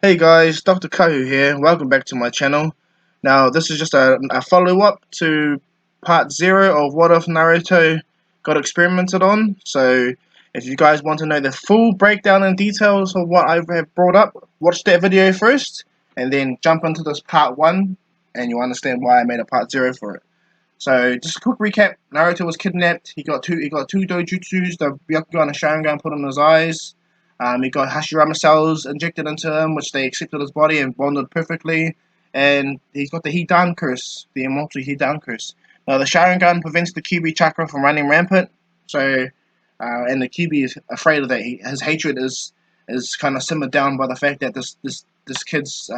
Hey guys, Dr. Kahu here. Welcome back to my channel. Now, this is just a follow-up to part 0 of what if Naruto got experimented on. So, if you guys want to know the full breakdown and details of what I have brought up, watch that video first, and then jump into this part 1, and you'll understand why I made a part 0 for it. So, just a quick recap. Naruto was kidnapped. He got two dojutsus, the Byakugan and Sharingan put on his eyes. He got Hashirama cells injected into him, which they accepted his body and bonded perfectly. And he's got the Hidan curse, the immortal Hidan curse. Now, the Sharingan prevents the Kyuubi chakra from running rampant. So, and the Kyuubi is afraid of that. His hatred is kind of simmered down by the fact that this kid's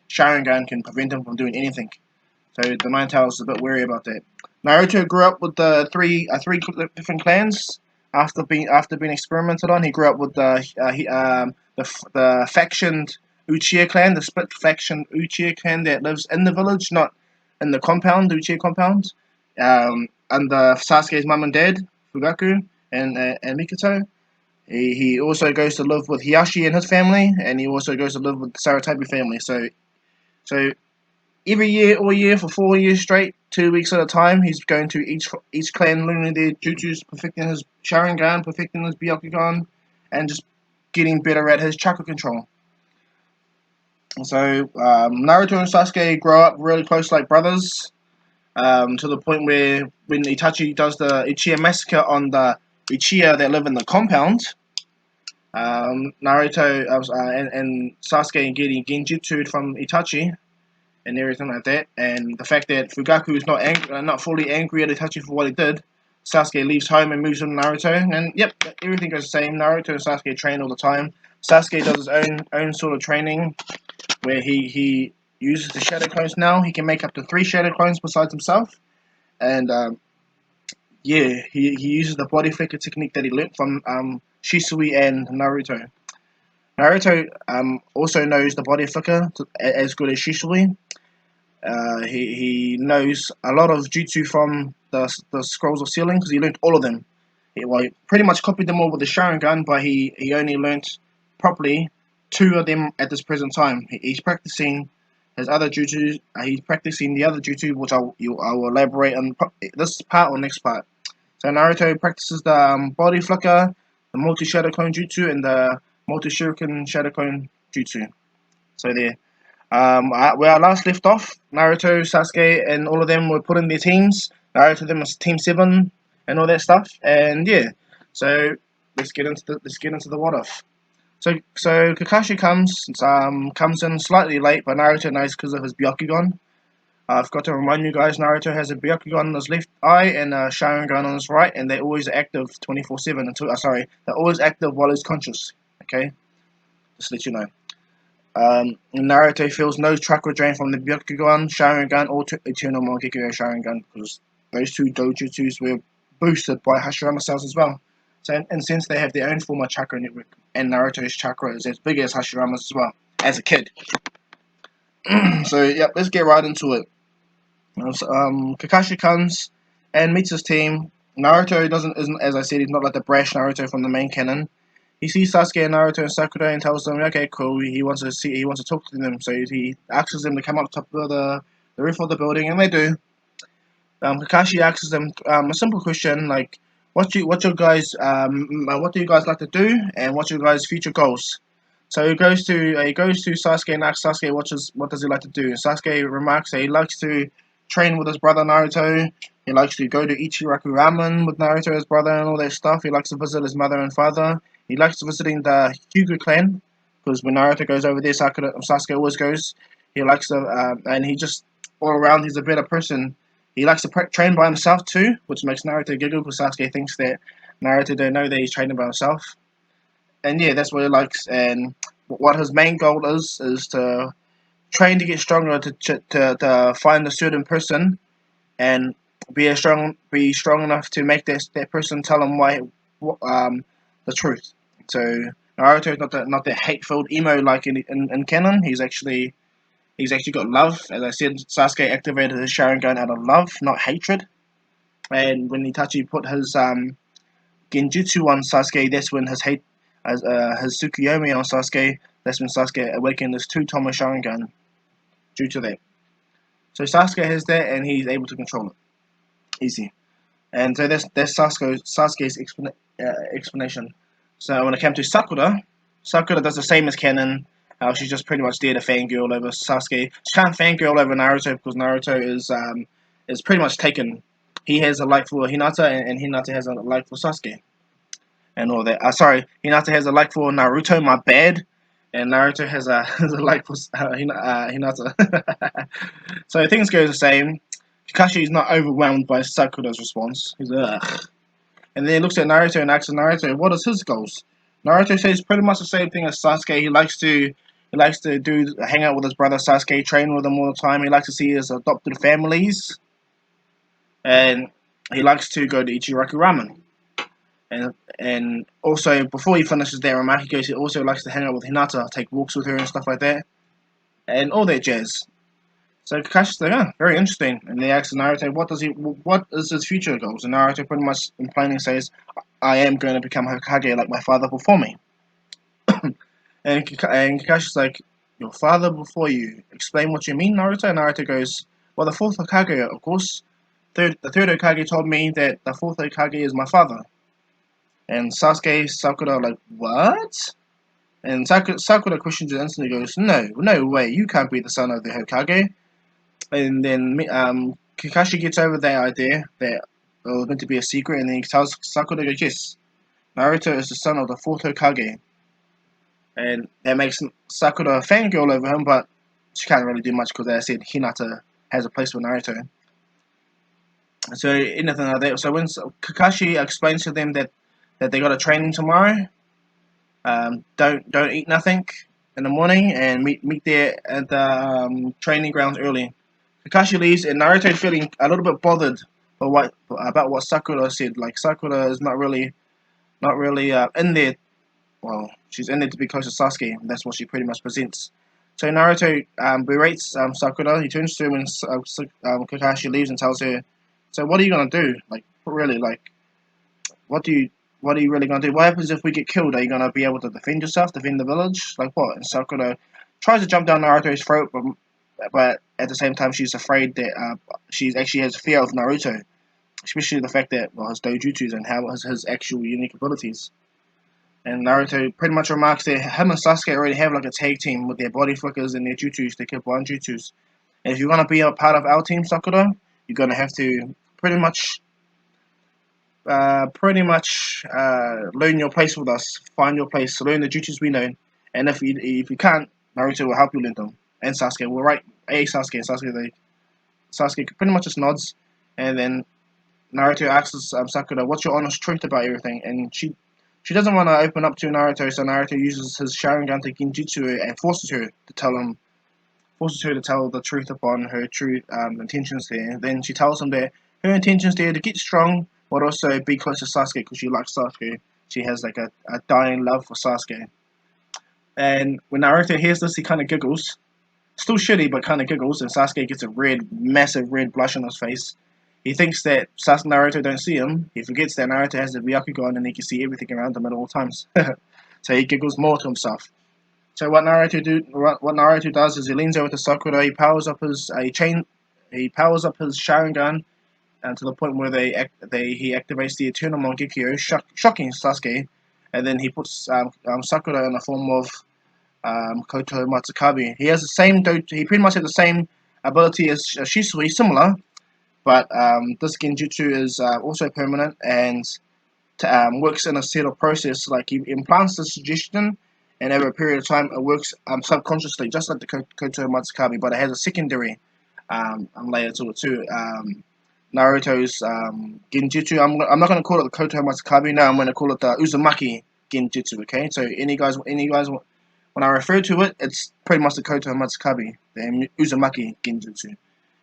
Sharingan can prevent him from doing anything. So the Nine Tails is a bit wary about that. Naruto grew up with the three different clans. After being experimented on, he grew up with the factioned Uchiha clan, the split faction Uchiha clan that lives in the village, not in the compound, Uchiha compound. Under Sasuke's mum and dad, Fugaku and Mikoto. He also goes to live with Hiyashi and his family, and he also goes to live with the Saratobi family. So every year, all year, for 4 years straight, 2 weeks at a time, he's going to each clan, learning their jutsus, perfecting his Sharingan, perfecting his Byakugan, and just getting better at his chakra control. So Naruto and Sasuke grow up really close, like brothers, to the point where when Itachi does the Uchiha massacre on the Uchiha that live in the compound, Naruto and Sasuke getting genjutsu'd from Itachi and everything like that. And the fact that Fugaku is not fully angry at Itachi for what he did, Sasuke leaves home and moves on to Naruto. And yep, everything goes the same. Naruto and Sasuke train all the time. Sasuke does his own sort of training where he uses the shadow clones now. He can make up to 3 shadow clones besides himself. And yeah, he uses the body flicker technique that he learnt from Shisui and Naruto. Naruto also knows the body flicker as good as Shisui. He knows a lot of jutsu from the scrolls of sealing because he learnt all of them. He pretty much copied them all with the Sharingan, but he only learnt properly 2 of them at this present time. He's practicing his other jutsu. He's practicing the other jutsu, which I will elaborate on this part or next part. So Naruto practices the body flicker, the multi shadow clone jutsu, and the multi shuriken shadow clone jutsu. So there. Where I last left off, Naruto, Sasuke, and all of them were put in their teams. Naruto them was Team 7 and all that stuff. And yeah, so let's get into the what if. So Kakashi comes in slightly late, but Naruto knows because of his Byakugan. I've got to remind you guys, Naruto has a Byakugan on his left eye and a Sharingan on his right, and they're always active 24/7. They're always active while he's conscious. Okay, just to let you know. Naruto feels no chakra drain from the Byakugan, Sharingan, or Eternal Mangekyo Sharingan because those 2 dojutsus were boosted by Hashirama cells as well. So, in a sense, they have their own form of chakra network, and Naruto's chakra is as big as Hashirama's as well, as a kid. So, yeah, let's get right into it. Kakashi comes and meets his team. Naruto isn't, as I said, he's not like the brash Naruto from the main canon. He sees Sasuke and Naruto and Sakura and tells them, okay, cool. He wants to talk to them. So he asks them to come up top of the roof of the building, and they do. Kakashi asks them a simple question like, what do you guys like to do, and what's your guys' future goals? So he goes to Sasuke and asks Sasuke what does he like to do. And Sasuke remarks that he likes to train with his brother Naruto. He likes to go to Ichiraku Ramen with Naruto, his brother, and all that stuff. He likes to visit his mother and father. He likes visiting the Hyuga clan because when Naruto goes over there, Sasuke always goes. He likes to, and he just all around he's a better person. He likes to train by himself too, which makes Naruto giggle because Sasuke thinks that Naruto don't know that he's training by himself. And yeah, that's what he likes. And what his main goal is to train to get stronger, to find a certain person and be strong enough to make that person tell him the truth. So Naruto is not that hate filled emo like in canon. He's actually got love. As I said, Sasuke activated his Sharingan out of love, not hatred. And when Itachi put his Genjutsu on Sasuke, that's when his hate as his Tsukuyomi on Sasuke. That's when Sasuke awakened his two-tomo Sharingan due to that. So Sasuke has that, and he's able to control it easy. And so that's Sasuke's explanation. So when it came to Sakura, Sakura does the same as Kennen. She's just pretty much there to fangirl over Sasuke. She can't fangirl over Naruto because Naruto is pretty much taken. He has a like for Hinata, and Hinata has a like for Sasuke, and all that. Sorry, Hinata has a like for Naruto. My bad. And Naruto has a, has a like for Hinata. So things go the same. Kakashi is not overwhelmed by Sakura's response. He's ugh. And then he looks at Naruto and asks Naruto, what is his goals? Naruto says pretty much the same thing as Sasuke. He likes to hang out with his brother Sasuke, train with him all the time. He likes to see his adopted families, and he likes to go to Ichiraku Ramen. And also before he finishes that remark, he also likes to hang out with Hinata, take walks with her and stuff like that, and all that jazz. So Kakashi's like, oh, very interesting. And they ask Naruto, what is his future goals? And Naruto pretty much in plainly says, I am going to become Hokage like my father before me. and Kakashi's like, your father before you? Explain what you mean, Naruto? And Naruto goes, well, the fourth Hokage, of course. The third Hokage told me that the fourth Hokage is my father. And Sakura like, what? And Sakura questions it instantly, goes, no way, you can't be the son of the Hokage. And then Kakashi gets over that idea that it was meant to be a secret, and then he tells Sakura, yes, Naruto is the son of the fourth Hokage. And that makes Sakura a fangirl over him, but she can't really do much because, as I said, Hinata has a place for Naruto. So anything like that. So when Kakashi explains to them that they got a training tomorrow, don't eat nothing in the morning and meet there at the training grounds early. Kakashi leaves, and Naruto is feeling a little bit bothered about what Sakura said. Like Sakura is not really in there. Well, she's in there to be close to Sasuke. And that's what she pretty much presents. So Naruto berates Sakura. He turns to her when Kakashi leaves and tells her, "So what are you gonna do? Like really? Like what are you really gonna do? What happens if we get killed? Are you gonna be able to defend yourself, defend the village? Like what?" And Sakura tries to jump down Naruto's throat, but at the same time she's afraid that she actually has fear of Naruto, especially the fact that his dojutsus and how his actual unique abilities. And Naruto pretty much remarks that him and Sasuke already have like a tag team with their body flickers and their jutsus, their Kippan jutsus. And if you're gonna be a part of our team, Sakura, you're gonna have to pretty much learn your place with us, find your place, learn the jutsus we know. And if you can't, Naruto will help you learn them. And Sasuke will right. Sasuke and Sasuke pretty much just nods, and then Naruto asks Sakura, "What's your honest truth about everything?" And she doesn't want to open up to Naruto, so Naruto uses his Sharingan to Genjutsu her and forces her to tell the truth upon her true intentions there. Then she tells him that her intentions there to get strong, but also be close to Sasuke because she likes Sasuke. She has like a dying love for Sasuke. And when Naruto hears this, he kind of giggles. Still shitty, but kind of giggles, and Sasuke gets a massive red blush on his face. He thinks that Naruto don't see him. He forgets that Naruto has the Byakugan and he can see everything around him at all times. So he giggles more to himself. So what Naruto does is he leans over to Sakura. He powers up his Sharingan, and to the point where he activates the Eternal Mangekyo, shocking Sasuke, and then he puts Sakura in the form of Koto Matsukabe. He has the same. He pretty much has the same ability as Shisui, similar, but this genjutsu is also permanent and works in a set of process. Like he implants the suggestion, and over a period of time, it works subconsciously, just like the Koto Matsukabe, but it has a secondary layer to it too. Naruto's genjutsu. I'm not going to call it the Koto Matsukabe now. I'm going to call it the Uzumaki genjutsu. Okay, so any guys, when I refer to it, it's pretty much the Koto Matsukabe, the Uzumaki genjutsu.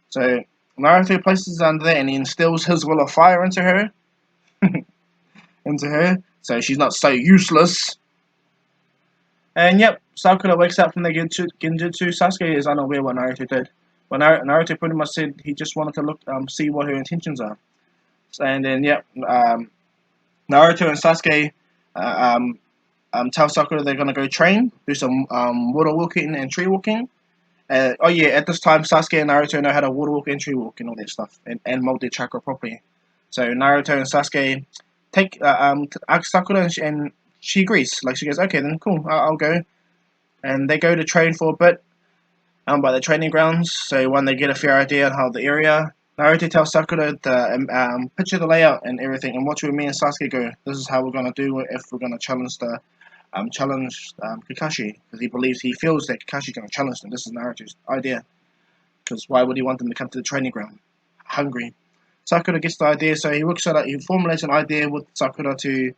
So Naruto places under there and he instills his will of fire into her, so she's not so useless. And yep, Sakura wakes up from the genjutsu. Sasuke is unaware what Naruto did. But Naruto pretty much said he just wanted to see what her intentions are. And then yep, Naruto and Sasuke tells Sakura they're gonna go train, do some water walking and tree walking. Oh yeah, at this time Sasuke and Naruto know how to water walk and tree walk and all that stuff, and mold their chakra properly. So Naruto and Sasuke ask Sakura, and she agrees. Like she goes, okay, then cool, I'll go. And they go to train for a bit by the training grounds. So when they get a fair idea on how the area, Naruto tells Sakura to picture the layout and everything, and watch where me and Sasuke go. This is how we're gonna do it if we're gonna challenge Kakashi, because he feels that Kakashi's gonna challenge them. This is Naruto's idea, because why would he want them to come to the training ground hungry? Sakura gets the idea, so he formulates an idea with Sakura to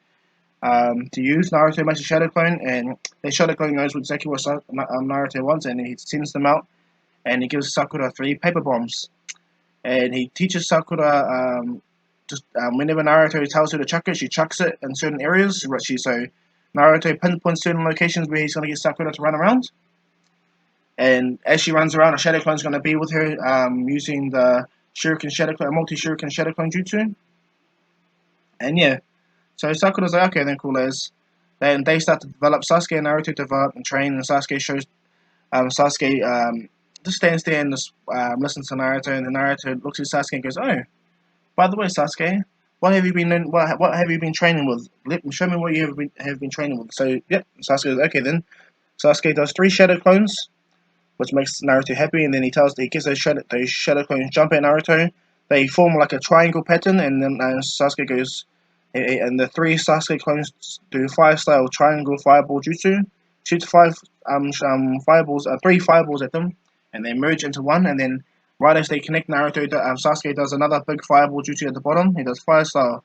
use. Naruto makes a shadow clone, and the shadow clone knows exactly what Naruto wants, and he sends them out, and he gives Sakura 3 paper bombs, and he teaches Sakura whenever Naruto tells her to chuck it, she chucks it in certain areas. So Naruto pinpoints certain locations where he's going to get Sakura to run around, and as she runs around, a shadow clone is going to be with her using the multi Shuriken shadow clone jutsu, and yeah. So Sakura's like, okay, then cool as. Then they start to develop. Sasuke and Naruto develop and train, and Sasuke just stands there and just listens to Naruto, and then Naruto looks at Sasuke and goes, "Oh, by the way, Sasuke, what have you been training with? Show me what you have been training with." So yep, Sasuke goes, okay then. Sasuke does 3 shadow clones, which makes Naruto happy, and then he gives those shadow clones jump at Naruto. They form like a triangle pattern, and then Sasuke goes, and the 3 Sasuke clones do 5 style triangle fireball jutsu, shoots 3 fireballs at them, and they merge into one, and then right as they connect, Sasuke does another big fireball jutsu at the bottom. He does 5 style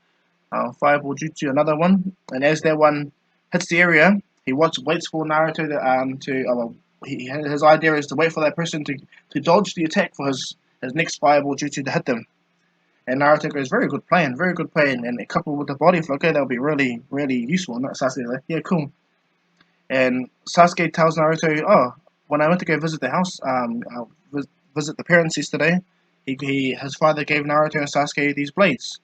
fireball jutsu, another one, and as that one hits the area, he waits for Naruto his idea is to wait for that person to dodge the attack for his next fireball jutsu to hit them. And Naruto goes, very good plan, and coupled with the body flicker, that'll be really, really useful. And Sasuke like, yeah, cool. And Sasuke tells Naruto, oh, when I went to go visit the house, visit the parents yesterday, his father gave Naruto and Sasuke these blades.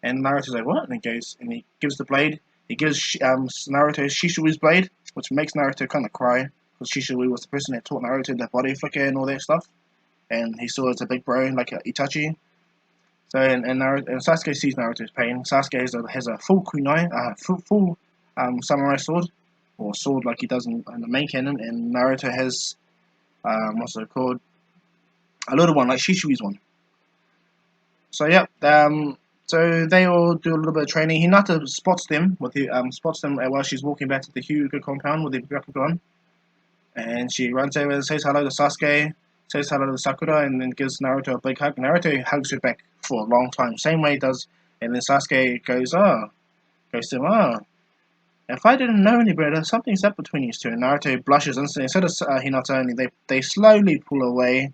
And Naruto's like, what? And he gives the blade. He gives Naruto Shishui's blade, which makes Naruto kind of cry, because Shishui was the person that taught Naruto the body flicker and all that stuff. And he saw it as a big bro, like Itachi. So and Sasuke sees Naruto's pain. Sasuke has a full kunai, full samurai sword, or sword like he does in the main canon, and Naruto has what's it called, a little one like Shishui's one. So yeah, so they all do a little bit of training. Hinata spots them while she's walking back to the Hyuga compound with the Byakugan, and she runs over and says hello to Sasuke, says hello to Sakura, and then gives Naruto a big hug. Naruto hugs her back for a long time, same way he does, and then Sasuke goes to him, if I didn't know any better, something's up between you two. And Naruto blushes instantly. Instead of Hinata, and they slowly pull away,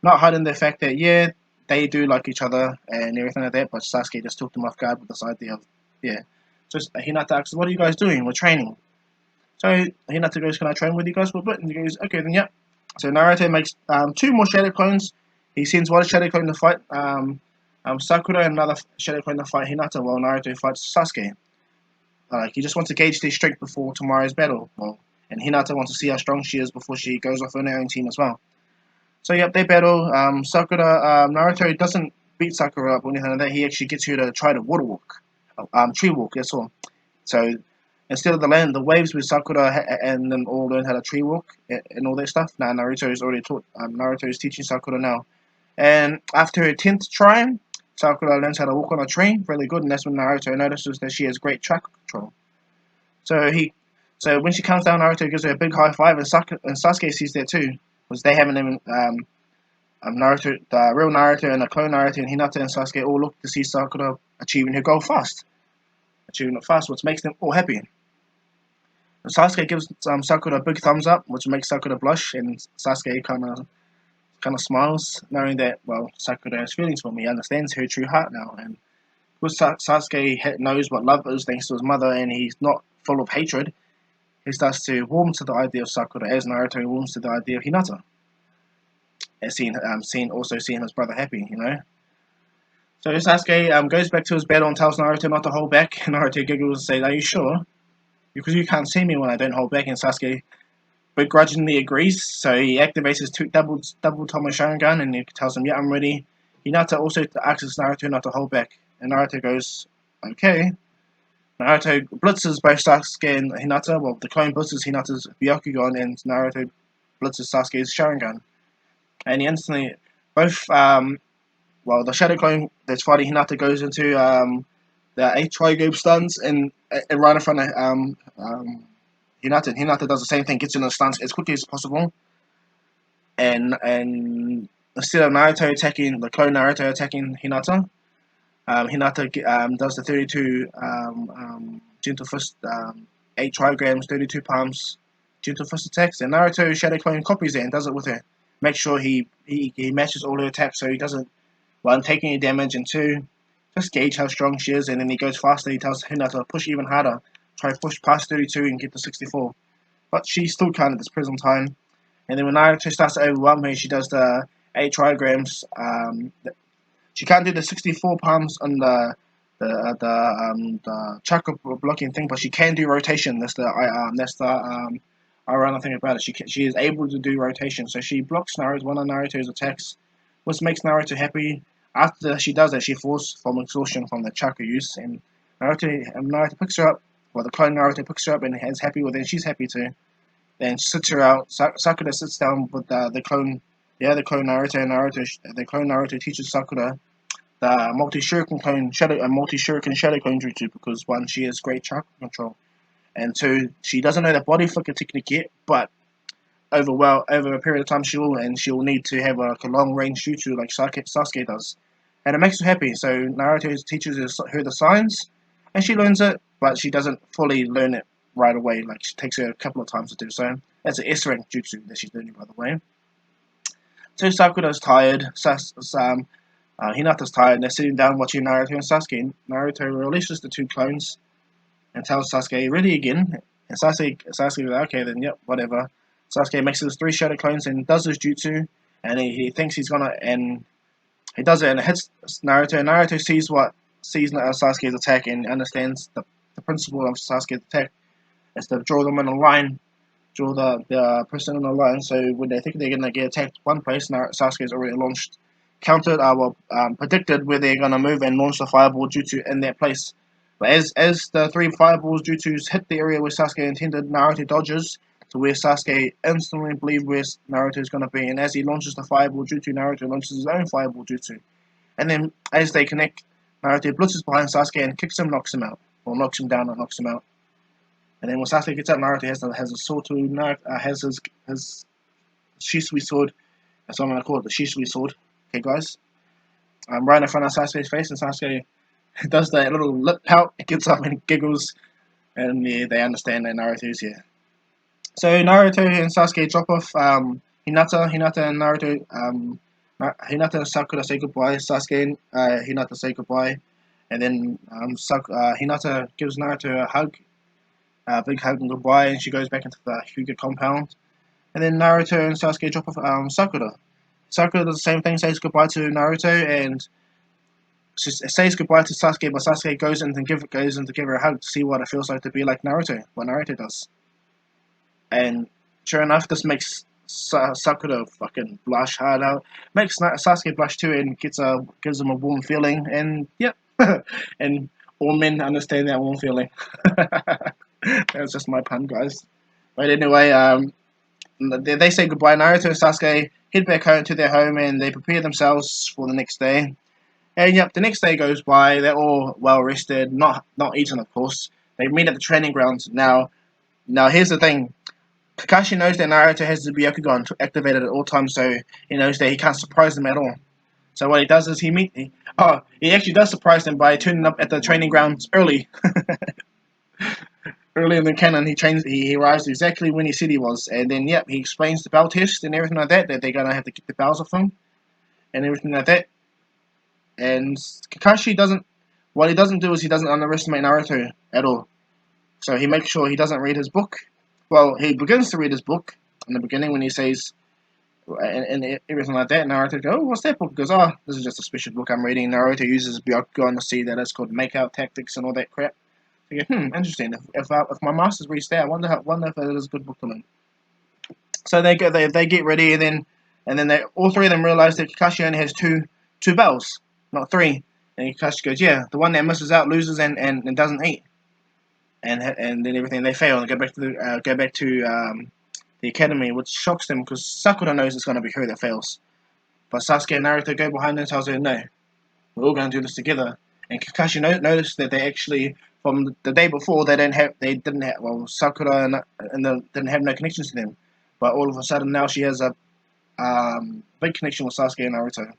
not hiding the fact that yeah, they do like each other and everything like that, but Sasuke just took them off guard with this idea of yeah. So Hinata asks, "What are you guys doing? We're training." So Hinata goes, "Can I train with you guys for a bit?" And he goes, "Okay, then yeah." So Naruto makes 2 more shadow clones. He sends one shadow clone to fight Sakura, and another shadow clone to fight Hinata, while Naruto fights Sasuke. He just wants to gauge their strength before tomorrow's battle. Well, and Hinata wants to see how strong she is before she goes off on her own team as well. So yep, they battle. Naruto doesn't beat Sakura up or anything like that. He actually gets her to try to water walk, tree walk. That's all. So instead of the waves with Sakura and then all learn how to tree walk and all that stuff. Now Naruto is already taught. Naruto is teaching Sakura now. And after her 10th try, Sakura learns how to walk on a tree really good, and that's when Naruto notices that she has great track control. So when she comes down, Naruto gives her a big high five, and Sasuke sees that too, because they haven't even Naruto, the real Naruto and the clone Naruto and Hinata and Sasuke all look to see Sakura achieving her goal achieving it fast, which makes them all happy. And Sasuke gives Sakura a big thumbs up, which makes Sakura blush, and Sasuke kind of smiles, knowing that well Sakura has feelings for me, he understands her true heart now, and because Sasuke knows what love is thanks to his mother, and he's not full of hatred, he starts to warm to the idea of Sakura as Naruto warms to the idea of Hinata. As seeing his brother happy, you know. So Sasuke goes back to his battle and tells Naruto not to hold back. Naruto giggles and says, "Are you sure?" because you can't see me when I don't hold back. And Sasuke begrudgingly agrees, so he activates his double Tomo Sharingan and he tells him, "Yeah, I'm ready." Hinata also asks Naruto not to hold back, and Naruto goes, "Okay." Naruto blitzes both Sasuke and Hinata. Well, the clone blitzes Hinata's Byakugan, and Naruto blitzes Sasuke's Sharingan. And he instantly, both, well, the Shadow Clone that's fighting Hinata goes into the 8 Trigobe stuns and right in front of Hinata. Hinata does the same thing, gets in the stuns as quickly as possible. And instead of Naruto attacking, the clone Naruto attacking Hinata, Hinata does the 32 gentle fist, 8 trigrams, 32 palms, gentle fist attacks, and Naruto Shadow Clone copies it and does it with her. Make sure he matches all her attacks so he doesn't, one, take any damage, and two, just gauge how strong she is, and then he goes faster. He tells Hinata to push even harder, try to push past 32 and get to 64. But she still can't at this present time. And then when Naruto starts to overwhelm her, she does the 8 trigrams. She can't do the 64 palms on the chakra blocking thing, but she can do rotation. That's the ironic thing about it. She is able to do rotation, so she blocks one of Naruto's attacks, which makes Naruto happy. After she does that, she falls from exhaustion from the chakra use, and Naruto picks her up. Well, the clone Naruto picks her up and is happy with it. She's happy too. Then sits her out. Sakura sits down with the clone. Yeah, the clone Naruto. The clone Naruto teaches Sakura the multi shuriken shadow clone jutsu because one, she has great chakra control, and two, she doesn't know the body flicker technique yet, but over a period of time she will need to have a long range jutsu like Sasuke does, and it makes her happy. So Naruto teaches her the signs, and she learns it, but she doesn't fully learn it right away. Like, it takes her a couple of times to do so. That's an S rank jutsu that she's learning, by the way. So Sakura's tired. Hinata's tired. They're sitting down watching Naruto and Sasuke. Naruto releases the 2 clones and tells Sasuke, "Ready again?" And Sasuke goes, "Okay, then, yep, whatever." Sasuke makes his 3 shadow clones and does his jutsu, and he thinks he's gonna, and he does it, and it hits Naruto. And Naruto sees Sasuke's attack and understands the principle of Sasuke's attack is to draw them in a line, draw the person in a line. So when they think they're gonna get attacked one place, Sasuke's already launched, predicted where they're gonna move and launch the fireball jutsu in that place. But as the 3 fireballs jutsus hit the area where Sasuke intended, Naruto dodges to where Sasuke instantly believes where Naruto is going to be. And as he launches the fireball jutsu, Naruto launches his own fireball jutsu. And then as they connect, Naruto blitzes behind Sasuke and kicks him, knocks him out. Or knocks him down and knocks him out. And then when Sasuke gets up, Naruto has a sword to has his Shisui sword. That's what I'm going to call it, the Shisui sword. Okay, guys? Right in front of Sasuke's face, and Sasuke does that little lip pout, gets up and giggles, and yeah, they understand that Naruto's here. So Naruto and Sasuke drop off Hinata and Naruto, Hinata and Sakura say goodbye, Sasuke and Hinata say goodbye, and then Hinata gives Naruto a hug, a big hug and goodbye, and she goes back into the Hyuga compound. And then Naruto and Sasuke drop off Sakura. Sakura does the same thing, says goodbye to Naruto, and she says goodbye to Sasuke, but Sasuke goes in to give her a hug to see what it feels like to be like Naruto, what Naruto does. And sure enough, this makes Sakura fucking blush hard out. Makes Sasuke blush too, and gives him a warm feeling. And yep, and all men understand that warm feeling. That's just my pun, guys. But anyway, they say goodbye. Naruto and Sasuke head back home to their home, and they prepare themselves for the next day. And yep, the next day goes by. They're all well rested, not eaten, of course. They meet at the training grounds. Now here's the thing. Kakashi knows that Naruto has the Byakugan activated at all times, so he knows that he can't surprise them at all. So what he does is he actually does surprise them by turning up at the training grounds early. Early in the canon, he arrives exactly when he said he was, and then yep, he explains the bell test and everything like that they're gonna have to get the bells off him and everything like that. And Kakashi doesn't. What he doesn't do is he doesn't underestimate Naruto at all. So he makes sure he doesn't read his book. Well, he begins to read his book in the beginning when he says, and everything like that. Naruto goes, "Oh, what's that book?" He goes, "Oh, this is just a special book I'm reading." Naruto uses Byakugan to see that it's called makeout tactics and all that crap. So you go, interesting. If my master's reached there, I wonder if it is a good book to learn. So they get ready, and then they all three of them realize that Kakashi only has two bells, not three. And Kakashi goes, yeah, the one that misses out loses and doesn't eat, and then everything they fail and go back to the academy, which shocks them because Sakura knows it's going to be her that fails. But Sasuke and Naruto go behind and tells her, no, we're all going to do this together. And Kakashi noticed that they actually, from the day before, they didn't have, well, Sakura and didn't have no connections to them. But all of a sudden now she has a big connection with Sasuke and Naruto.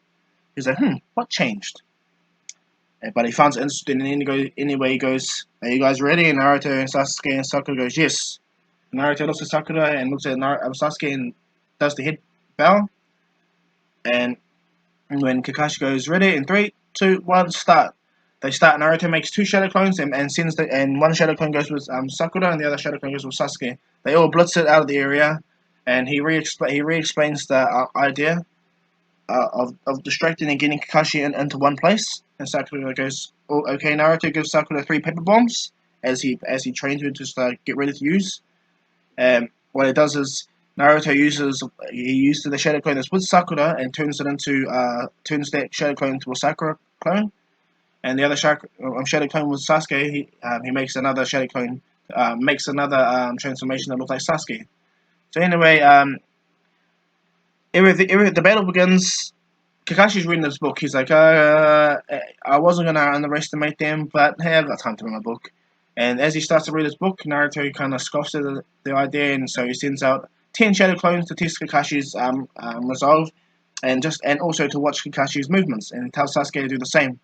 He's like, what changed? But he finds it interesting, and anyway, he goes, are you guys ready? And Naruto and Sasuke and Sakura goes, yes. Naruto looks at Sakura and looks at Sasuke and does the head bow. And when Kakashi goes, ready, in 3, 2, 1, start. They start. Naruto makes 2 shadow clones and sends and one shadow clone goes with Sakura and the other shadow clone goes with Sasuke. They all blitz it out of the area, and he re-explains the idea of distracting and getting Kakashi into one place. And Sakura goes, oh, okay. Naruto gives Sakura 3 paper bombs as he trains her to get ready to use. What it does is Naruto uses the shadow clone that's with Sakura and turns that shadow clone into a Sakura clone. And the other shadow clone with Sasuke, he makes another shadow clone, makes another transformation that looks like Sasuke. So anyway, the battle begins. Kakashi's reading this book. He's like, I wasn't gonna underestimate them, but hey, I've got time to read my book. And as he starts to read his book, Naruto kind of scoffs at the idea, and so he sends out 10 shadow clones to test Kakashi's resolve, and also to watch Kakashi's movements, and tells Sasuke to do the same.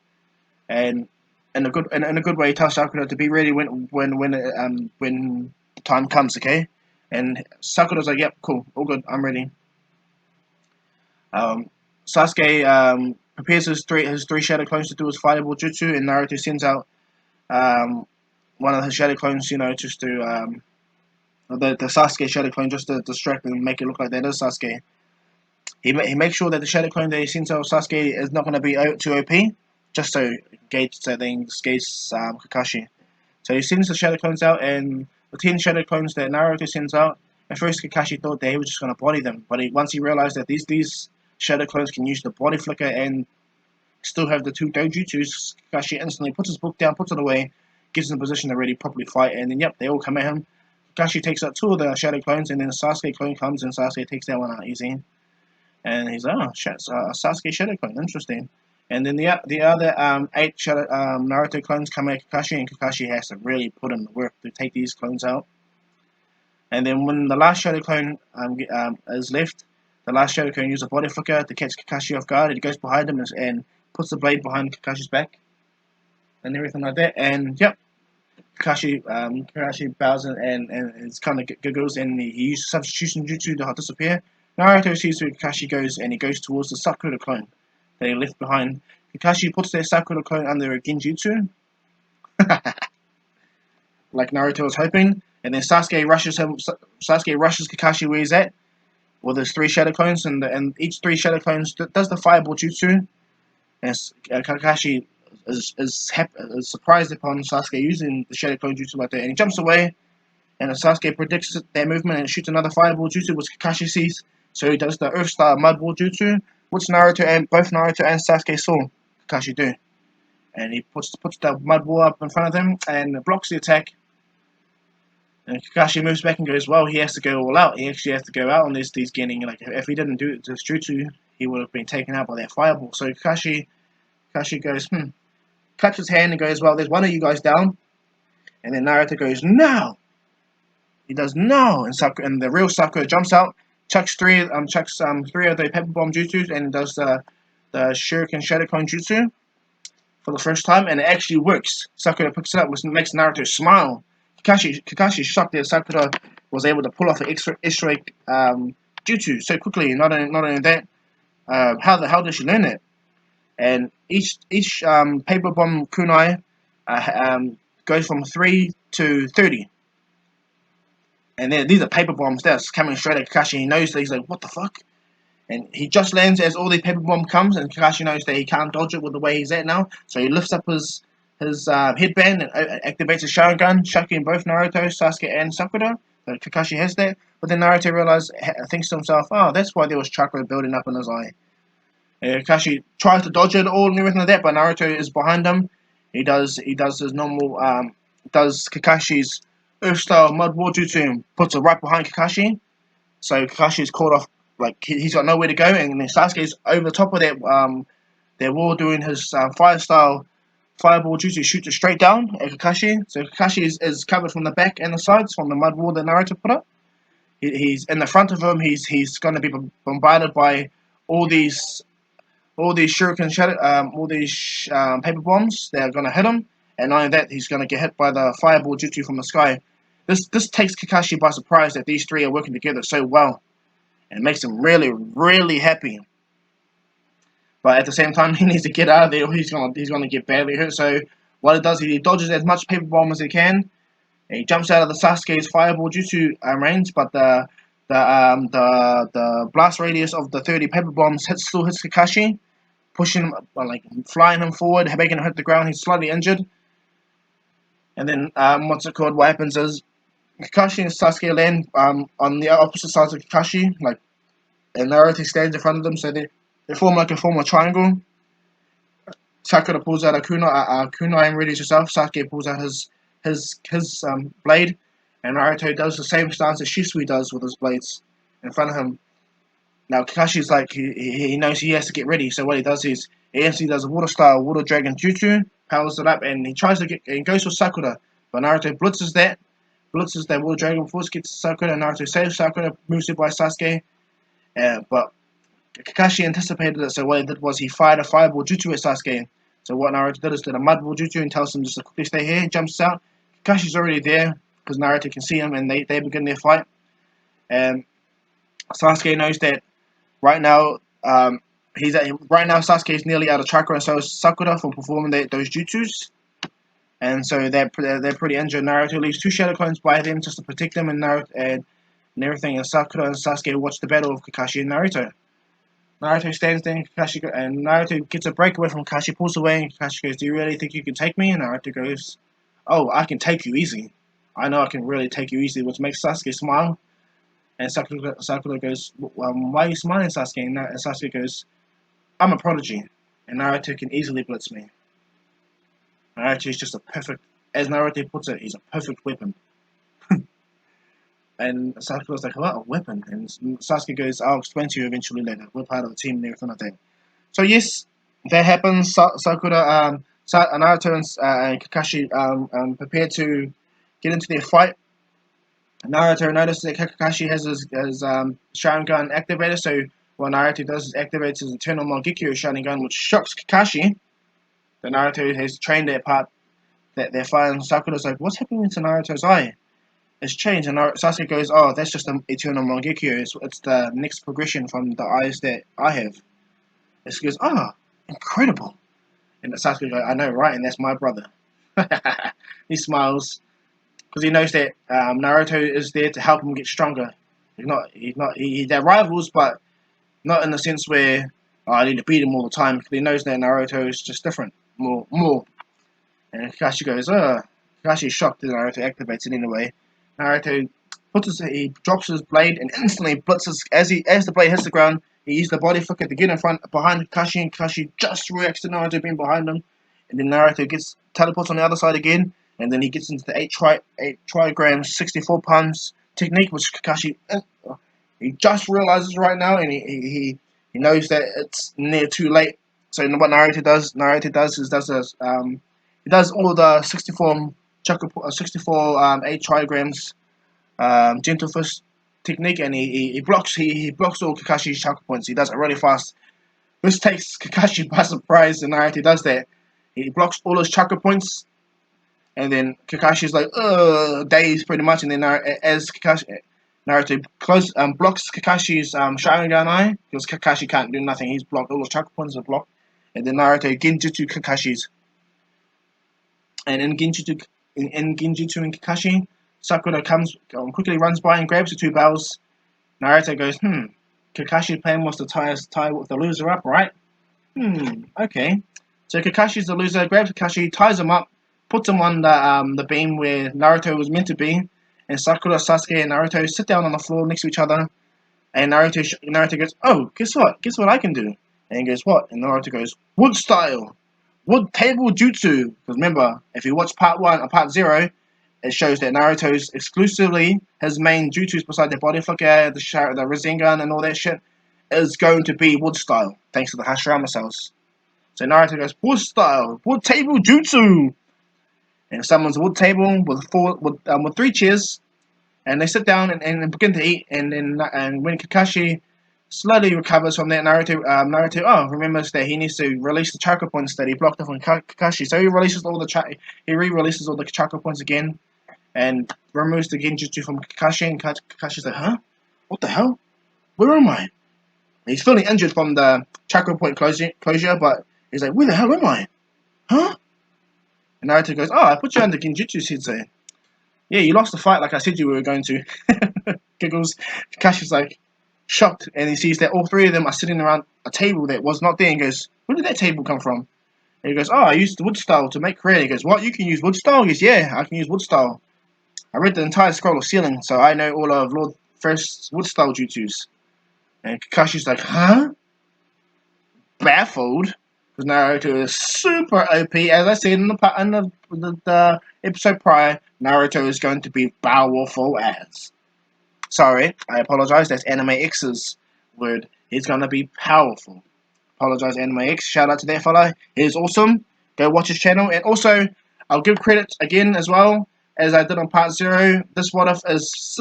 And in a good way, tells Sakura to be ready when the time comes. Okay, and Sakura's like, yep, cool, all good, I'm ready. Sasuke prepares his three shadow clones to do his fireable jutsu, and Naruto sends out one of his shadow clones, just to the Sasuke shadow clone, just to distract and make it look like that is Sasuke. He makes sure that the shadow clone that he sends out Sasuke is not going to be too OP, just so they gauge Kakashi. So he sends the shadow clones out, and the 10 shadow clones that Naruto sends out. At first, Kakashi thought that he was just going to body them, but once he realized that these shadow clones can use the body flicker and still have the 2 dojutsus, Kakashi instantly puts his book down, puts it away, gives him a position to really properly fight, and then yep, they all come at him. Kakashi takes out 2 of the shadow clones, and then the Sasuke clone comes, and Sasuke takes that one out easy. And he's like, oh shit, Sasuke shadow clone, interesting. And then the other 8 shadow Naruto clones come at Kakashi, and Kakashi has to really put in the work to take these clones out. And then when the last shadow clone is left, the last shadow clone uses a body flicker to catch Kakashi off guard, and he goes behind him and puts the blade behind Kakashi's back and everything like that. And yep, Kakashi bows and it's kind of giggles, and he uses substitution jutsu to disappear. Naruto sees where Kakashi goes, and he goes towards the Sakura clone that he left behind. Kakashi puts their Sakura clone under a genjutsu, like Naruto was hoping, and then Sasuke rushes Kakashi where he's at with his 3 shadow clones, and each 3 shadow clones does the fireball jutsu. And Kakashi is surprised upon Sasuke using the shadow clone jutsu like that, and he jumps away. And Sasuke predicts their movement and shoots another fireball jutsu, which Kakashi sees. So he does the Earth Star Mudball jutsu, which both Naruto and Sasuke saw Kakashi do. And he puts the Mudball up in front of him and blocks the attack. And Kakashi moves back and goes, well, he has to go all out. He actually has to go out on these getting, like, if he didn't do this jutsu, he would have been taken out by that fireball. So Kakashi goes, claps his hand and goes, well, there's one of you guys down. And then Naruto goes, no! He does no, and the real Sakura jumps out, chucks three of the pepper bomb jutsus, and does the Shuriken Shadow Clone jutsu for the first time, and it actually works. Sakura picks it up, which makes Naruto smile. Kakashi's shocked that Sakura was able to pull off an extra jutsu so quickly. Not only that, how the hell did she learn it? And each paper bomb kunai goes from 3 to 30. And these are paper bombs that's coming straight at Kakashi. He knows that he's like, what the fuck? And he just lands as all the paper bomb comes, and Kakashi knows that he can't dodge it with the way he's at now. So he lifts up his headband and activates his Sharingan, shocking both Naruto, Sasuke, and Sakura. So Kakashi has that, but then Naruto thinks to himself, "Oh, that's why there was chakra building up in his eye." Kakashi tries to dodge it all and everything like that, but Naruto is behind him. He does his normal does Kakashi's Earth style mud war jutsu and puts it right behind Kakashi. So Kakashi's caught off, like he's got nowhere to go, and then Sasuke's over the top of that their wall doing his fire style fireball jutsu, shoots it straight down at Kakashi. So Kakashi is covered from the back and the sides from the mud wall that Naruto put up. He's in the front of him. He's going to be bombarded by all these shuriken all these paper bombs that are going to hit him, and not only that, he's going to get hit by the fireball jutsu from the sky. This takes Kakashi by surprise that these three are working together so well, and makes him really, really happy. But at the same time, he needs to get out of there, or he's gonna get badly hurt. So what he does, he dodges as much paper bomb as he can. And he jumps out of the Sasuke's fireball jutsu range, but the blast radius of the 30 paper bombs still hits Kakashi, pushing him, like flying him forward, making him hit the ground. He's slightly injured. And then what happens is Kakashi and Sasuke land on the opposite sides of Kakashi, like, and Naruto stands in front of them, so they form like a triangle. Sakura pulls out a kunai and readies herself. Sasuke pulls out his blade, and Naruto does the same stance as Shisui does with his blades in front of him. Now Kakashi's like he knows he has to get ready, so what he does is he instantly does a water style water dragon jutsu, powers it up, and he tries to get and goes for Sakura, but Naruto blitzes that water dragon before it gets to Sakura, and Naruto saves Sakura, moves it by Sasuke, but Kakashi anticipated it, so what he did was he fired a fireball jutsu at Sasuke. So what Naruto did is did a mud ball jutsu and tells him just to quickly stay here, jumps out. Kakashi's already there because Naruto can see him, and they begin their fight. And Sasuke knows that right now Sasuke is nearly out of chakra, and so is Sakura from performing those jutsus. And so they're pretty injured. Naruto leaves two shadow clones by them just to protect them, and Naruto and everything. And Sakura and Sasuke watch the battle of Kakashi and Naruto. Naruto stands there, and Naruto gets a breakaway from Kakashi, pulls away, and Kakashi goes, "Do you really think you can take me?" And Naruto goes, "Oh, I can take you easy. I know I can really take you easy," which makes Sasuke smile. And Sakura goes, "Why are you smiling, Sasuke?" And Sasuke goes, "I'm a prodigy, and Naruto can easily blitz me. Naruto is just a perfect, as Naruto puts it, he's a perfect weapon." And Sakura's like, "What, a weapon?" And Sasuke goes, "I'll explain to you eventually later. We're part of the team and everything like that." So yes, that happens. Sakura, Naruto, and Kakashi prepare to get into their fight. Naruto notices that Kakashi has his Sharingan activated, so what Naruto does is activates his Eternal Mangekyo Sharingan, which shocks Kakashi. The Naruto has trained that part that they're fighting. Sakura's like, "What's happening to Naruto's eye? It's changed." And Sasuke goes, "Oh, that's just an Eternal Mangekyo. It's the next progression from the eyes that I have." And she goes, "Oh, incredible." And Sasuke goes, "I know, right? And that's my brother." He smiles because he knows that Naruto is there to help him get stronger. They're rivals, but not in the sense where I need to beat him all the time. Because he knows that Naruto is just different, more. And Kakashi goes, Kakashi is shocked that Naruto activates it anyway. Naruto he drops his blade and instantly blitzes as the blade hits the ground. He uses the body flicker to get behind Kakashi, and Kakashi just reacts to Naruto being behind him. And then Naruto teleports on the other side again, and then he gets into the 8 trigrams, 64 palms technique, which Kakashi he just realizes right now, and he knows that it's near too late. So what Naruto does he does all the 64 8 trigrams gentle fist technique, and he blocks all Kakashi's chakra points. He does it really fast. This takes Kakashi by surprise, and Naruto does that. He blocks all his chakra points, and then Kakashi's like, dazed pretty much, and then Naruto blocks Kakashi's Sharingan eye, because Kakashi can't do nothing. He's blocked, all his chakra points are blocked, and then Naruto Genjutsu Kakashi's. And in Genjutsu and Kakashi, Sakura quickly runs by and grabs the two bells. Naruto goes, Kakashi's plan was to tie the loser up, right? Okay. So Kakashi's the loser, grabs Kakashi, ties him up, puts him on the beam where Naruto was meant to be, and Sakura, Sasuke, and Naruto sit down on the floor next to each other, and Naruto goes, "Oh, guess what? Guess what I can do?" And he goes, "What?" And Naruto goes, "Wood style, wood table jutsu." Because remember, if you watch part 1 or part 0, it shows that Naruto's exclusively his main jutsus beside the body flicker, the Rasengan, and all that shit is going to be wood style, thanks to the Hashirama cells. So Naruto goes, wood style, wood table jutsu, and summons a wood table with 3 chairs, and they sit down and begin to eat. And when Kakashi slowly recovers from that, Naruto remembers that he needs to release the chakra points that he blocked off on Kakashi. So he re-releases all the chakra points again, and removes the genjutsu from Kakashi. And Kakashi's like, huh? What the hell? Where am I? He's feeling injured from the chakra point closure, but he's like, where the hell am I? Huh? And Naruto goes, I put you under genjutsu, Sensei. Yeah, you lost the fight like I said you were going to. Giggles. Kakashi's like, shocked, and he sees that all 3 of them are sitting around a table that was not there, and goes, where did that table come from? And he goes, I used the wood style to make Korean. He goes, what, you can use wood style? He goes, yeah, I can use wood style. I read the entire scroll of sealing, so I know all of Lord First's wood style jutsus. And Kakashi's like, huh? Baffled, because Naruto is super OP. As I said in the episode prior, Naruto is going to be powerful as. Sorry, I apologize. That's Anime X's word. He's going to be powerful. Apologize, Anime X. Shout out to that fella. He's awesome. Go watch his channel. And also, I'll give credit again as well, as I did on part 0. This what if is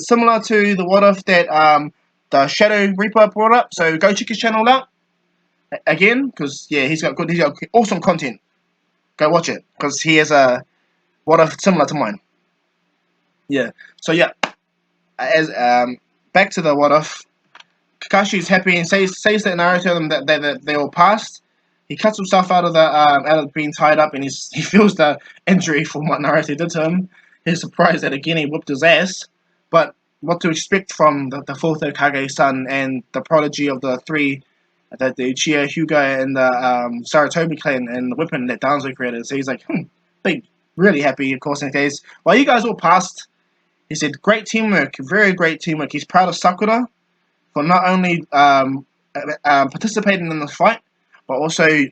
similar to the what if that the Shadow Reaper brought up. So go check his channel out again, because yeah, he's got awesome content. Go watch it, because he has a what if similar to mine. Yeah. So yeah, as back to the what if. Kakashi is happy and says that Naruto that they all passed. He cuts himself out of being tied up, and he feels the injury from what Naruto did to him. He's surprised that again he whooped his ass, but what to expect from the fourth Hokage son and the prodigy of the 3, the Uchiha, Hyuga, and the Saratobi clan, and the weapon that Danzo created. So he's like, big, really happy, of course, in case. While you guys all passed, he said, great teamwork, very great teamwork. He's proud of Sakura for not only participating in the fight, but also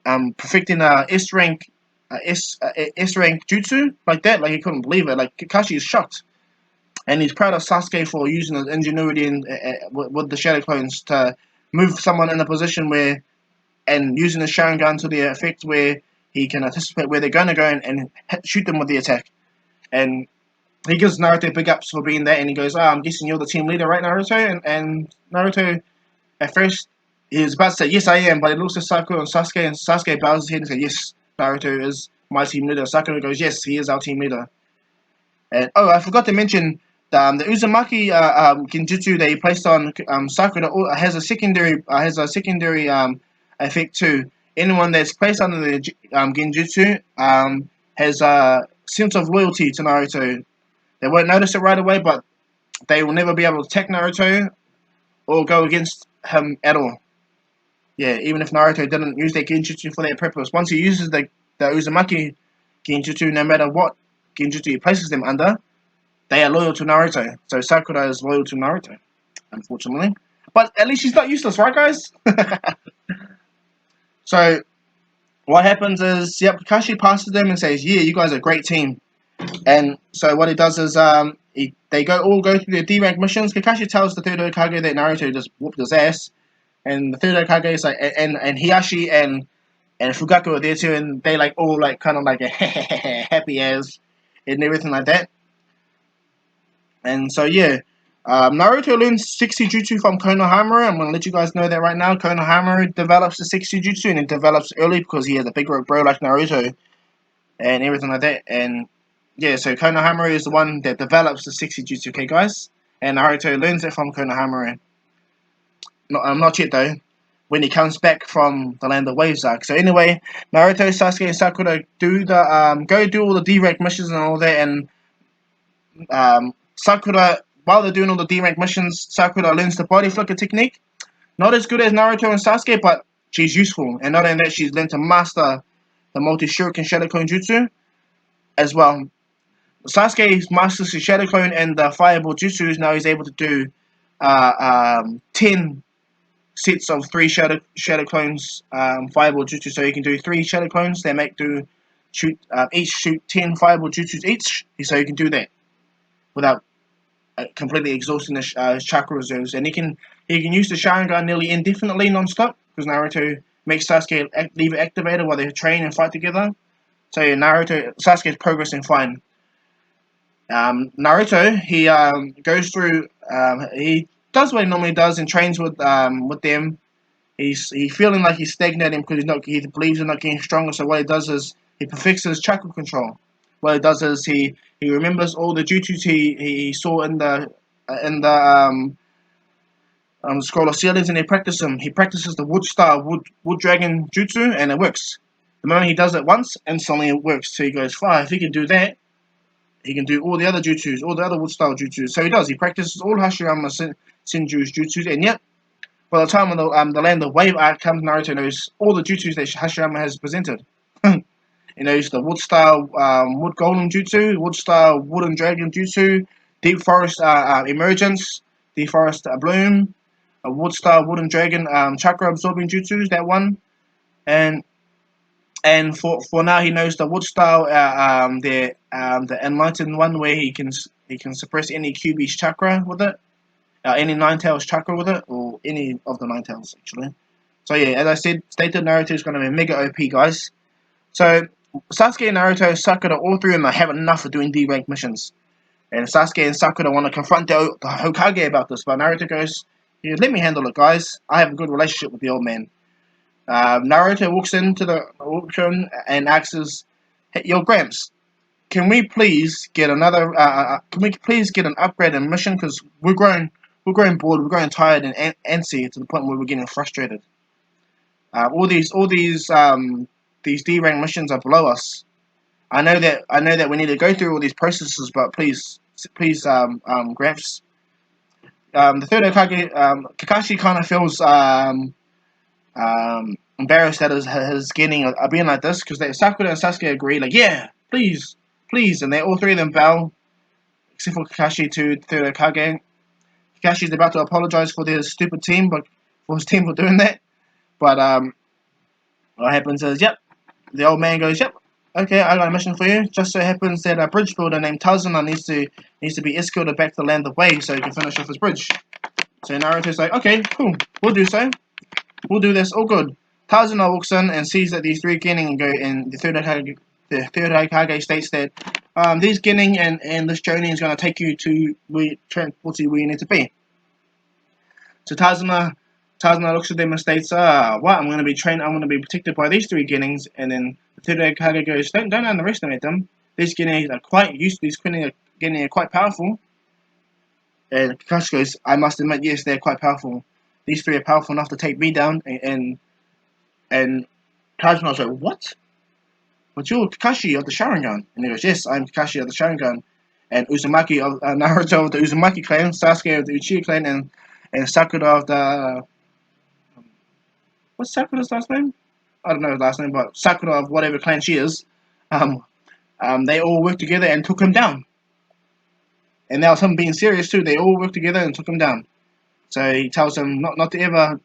perfecting a S rank jutsu like that. Like he couldn't believe it. Like Kakashi is shocked, and he's proud of Sasuke for using his ingenuity with the Shadow Clones to move someone in a position where, and using the Sharingan to the effect where he can anticipate where they're going to go and shoot them with the attack. And he gives Naruto big ups for being that, and he goes, I'm guessing you're the team leader, right, Naruto? And Naruto, at first, he was about to say, yes, I am, but he looks at Sakura and Sasuke bows his head and says, yes, Naruto is my team leader. Sakura goes, yes, he is our team leader. And, I forgot to mention, the Uzumaki Genjutsu that he placed on Sakura has a secondary effect too. Anyone that's placed under the Genjutsu has a sense of loyalty to Naruto. They won't notice it right away, but they will never be able to attack Naruto or go against him at all. Yeah, even if Naruto didn't use their Genjutsu for that purpose. Once he uses the Uzumaki Genjutsu, no matter what Genjutsu he places them under, they are loyal to Naruto. So Sakura is loyal to Naruto, unfortunately. But at least she's not useless, right, guys? So what happens is, yep, Kakashi passes them and says, yeah, you guys are a great team. And so what he does is they all go through their D-rank missions. Kakashi tells the third Hokage that Naruto just whooped his ass, and the third Hokage is like, and Hiyashi and Fugaku are there too, and they like all like kind of like a happy as and everything like that. And so yeah, Naruto learns 60 jutsu from Konohamaru. I'm gonna let you guys know that right now. Konohamaru develops the 60 jutsu, and it develops early because he has a big bro like Naruto and everything like that. And yeah, so Konohamaru is the one that develops the 60 jutsu, okay, guys? And Naruto learns it from Konohamaru. Not yet, though, when he comes back from the Land of Waves arc. So anyway, Naruto, Sasuke, and Sakura go do all the D-rank missions and all that, and Sakura, while they're doing all the D-rank missions, Sakura learns the body flicker technique. Not as good as Naruto and Sasuke, but she's useful. And not only that, she's learned to master the multi-shuriken Shadow Clone Jutsu as well. Sasuke masters the Shadow Clone and the Fireball Jutsus. Now he's able to do 10 sets of 3 Shadow Clones Fireball Jutsu. So he can do 3 Shadow Clones. They each shoot 10 Fireball Jutsus each. So he can do that without completely exhausting his chakra reserves. And he can use the Sharingan nearly indefinitely non-stop because Naruto makes Sasuke leave it activated while they train and fight together. So yeah, Sasuke's progressing fine. Naruto, he goes through. He does what he normally does and trains with them. He's feeling like he's stagnating because he believes he's not getting stronger. So what he does is he perfects his chakra control. What he does is he remembers all the jutsus he saw in the scroll of ceilings and he practices them. He practices the wood dragon jutsu and it works. The moment he does it once, instantly it works. So he goes, fine, if he can do that, he can do all the other jutsus, all the other wood style jutsus. So he does. He practices all Hashirama Senju's jutsus, and yet, by the time when the Land of Wave arc comes, Naruto knows all the jutsus that Hashirama has presented. He knows the wood style wood golem jutsu, wood style wooden dragon jutsu, deep forest emergence, deep forest bloom, a wood style wooden dragon chakra absorbing jutsus. That one, and for now he knows the wood style the enlightened one where he can suppress any QB's chakra with it, any Nine Tails chakra with it, or any of the Nine Tails actually. So yeah, as I stated, Naruto is going to be mega OP, guys. So Sasuke, Naruto, Sakura, all three of them have enough of doing D-rank missions. And Sasuke and Sakura want to confront the Hokage about this, but Naruto goes, yeah, let me handle it, guys. I have a good relationship with the old man. Naruto walks into the auction and asks, hey, yo, Gramps, can we please get another? Can we please get an upgrade in mission? Because we're growing bored, we're growing tired and antsy to the point where we're getting frustrated. All these D rank missions are below us. I know that we need to go through all these processes, but please, Gramps. The third Hokage, Kakashi kind of feels embarrassed at his getting being like this because Sakura and Sasuke agree, like, yeah, please, and they all three of them bow, except for Kakashi to the Hokage. Kakashi's about to apologize for their stupid team, but for his team for doing that. But what happens is, yep, the old man goes, yep, okay, I got a mission for you. Just so happens that a bridge builder named Tazuna needs to be escorted back to the Land of Wave so he can finish off his bridge. So Naruto's like, okay, cool, we'll do so. We'll do this, all good. Tazuna walks in and sees that these three Genin go, and the third Hokage states that these Genin and this journey is going to take you to where you need to be. So Tazuna looks at them and states, what, I'm going to be trained, I'm going to be protected by these three Genins, and then the third Hokage goes, don't underestimate them. These Genin are quite used, these Genin are quite powerful. And Kakashi goes, I must admit, yes, they're quite powerful. These three are powerful enough to take me down, and Tazuna was like, what? But you're Kakashi of the Sharingan. And he goes, yes, I'm Kakashi of the Sharingan. And Uzumaki of Naruto of the Uzumaki clan, Sasuke of the Uchiha clan, and Sakura of the... what's Sakura's last name? I don't know his last name, but Sakura of whatever clan she is. They all worked together and took him down. And that was him being serious too. They all worked together and took him down. So he tells him not to ever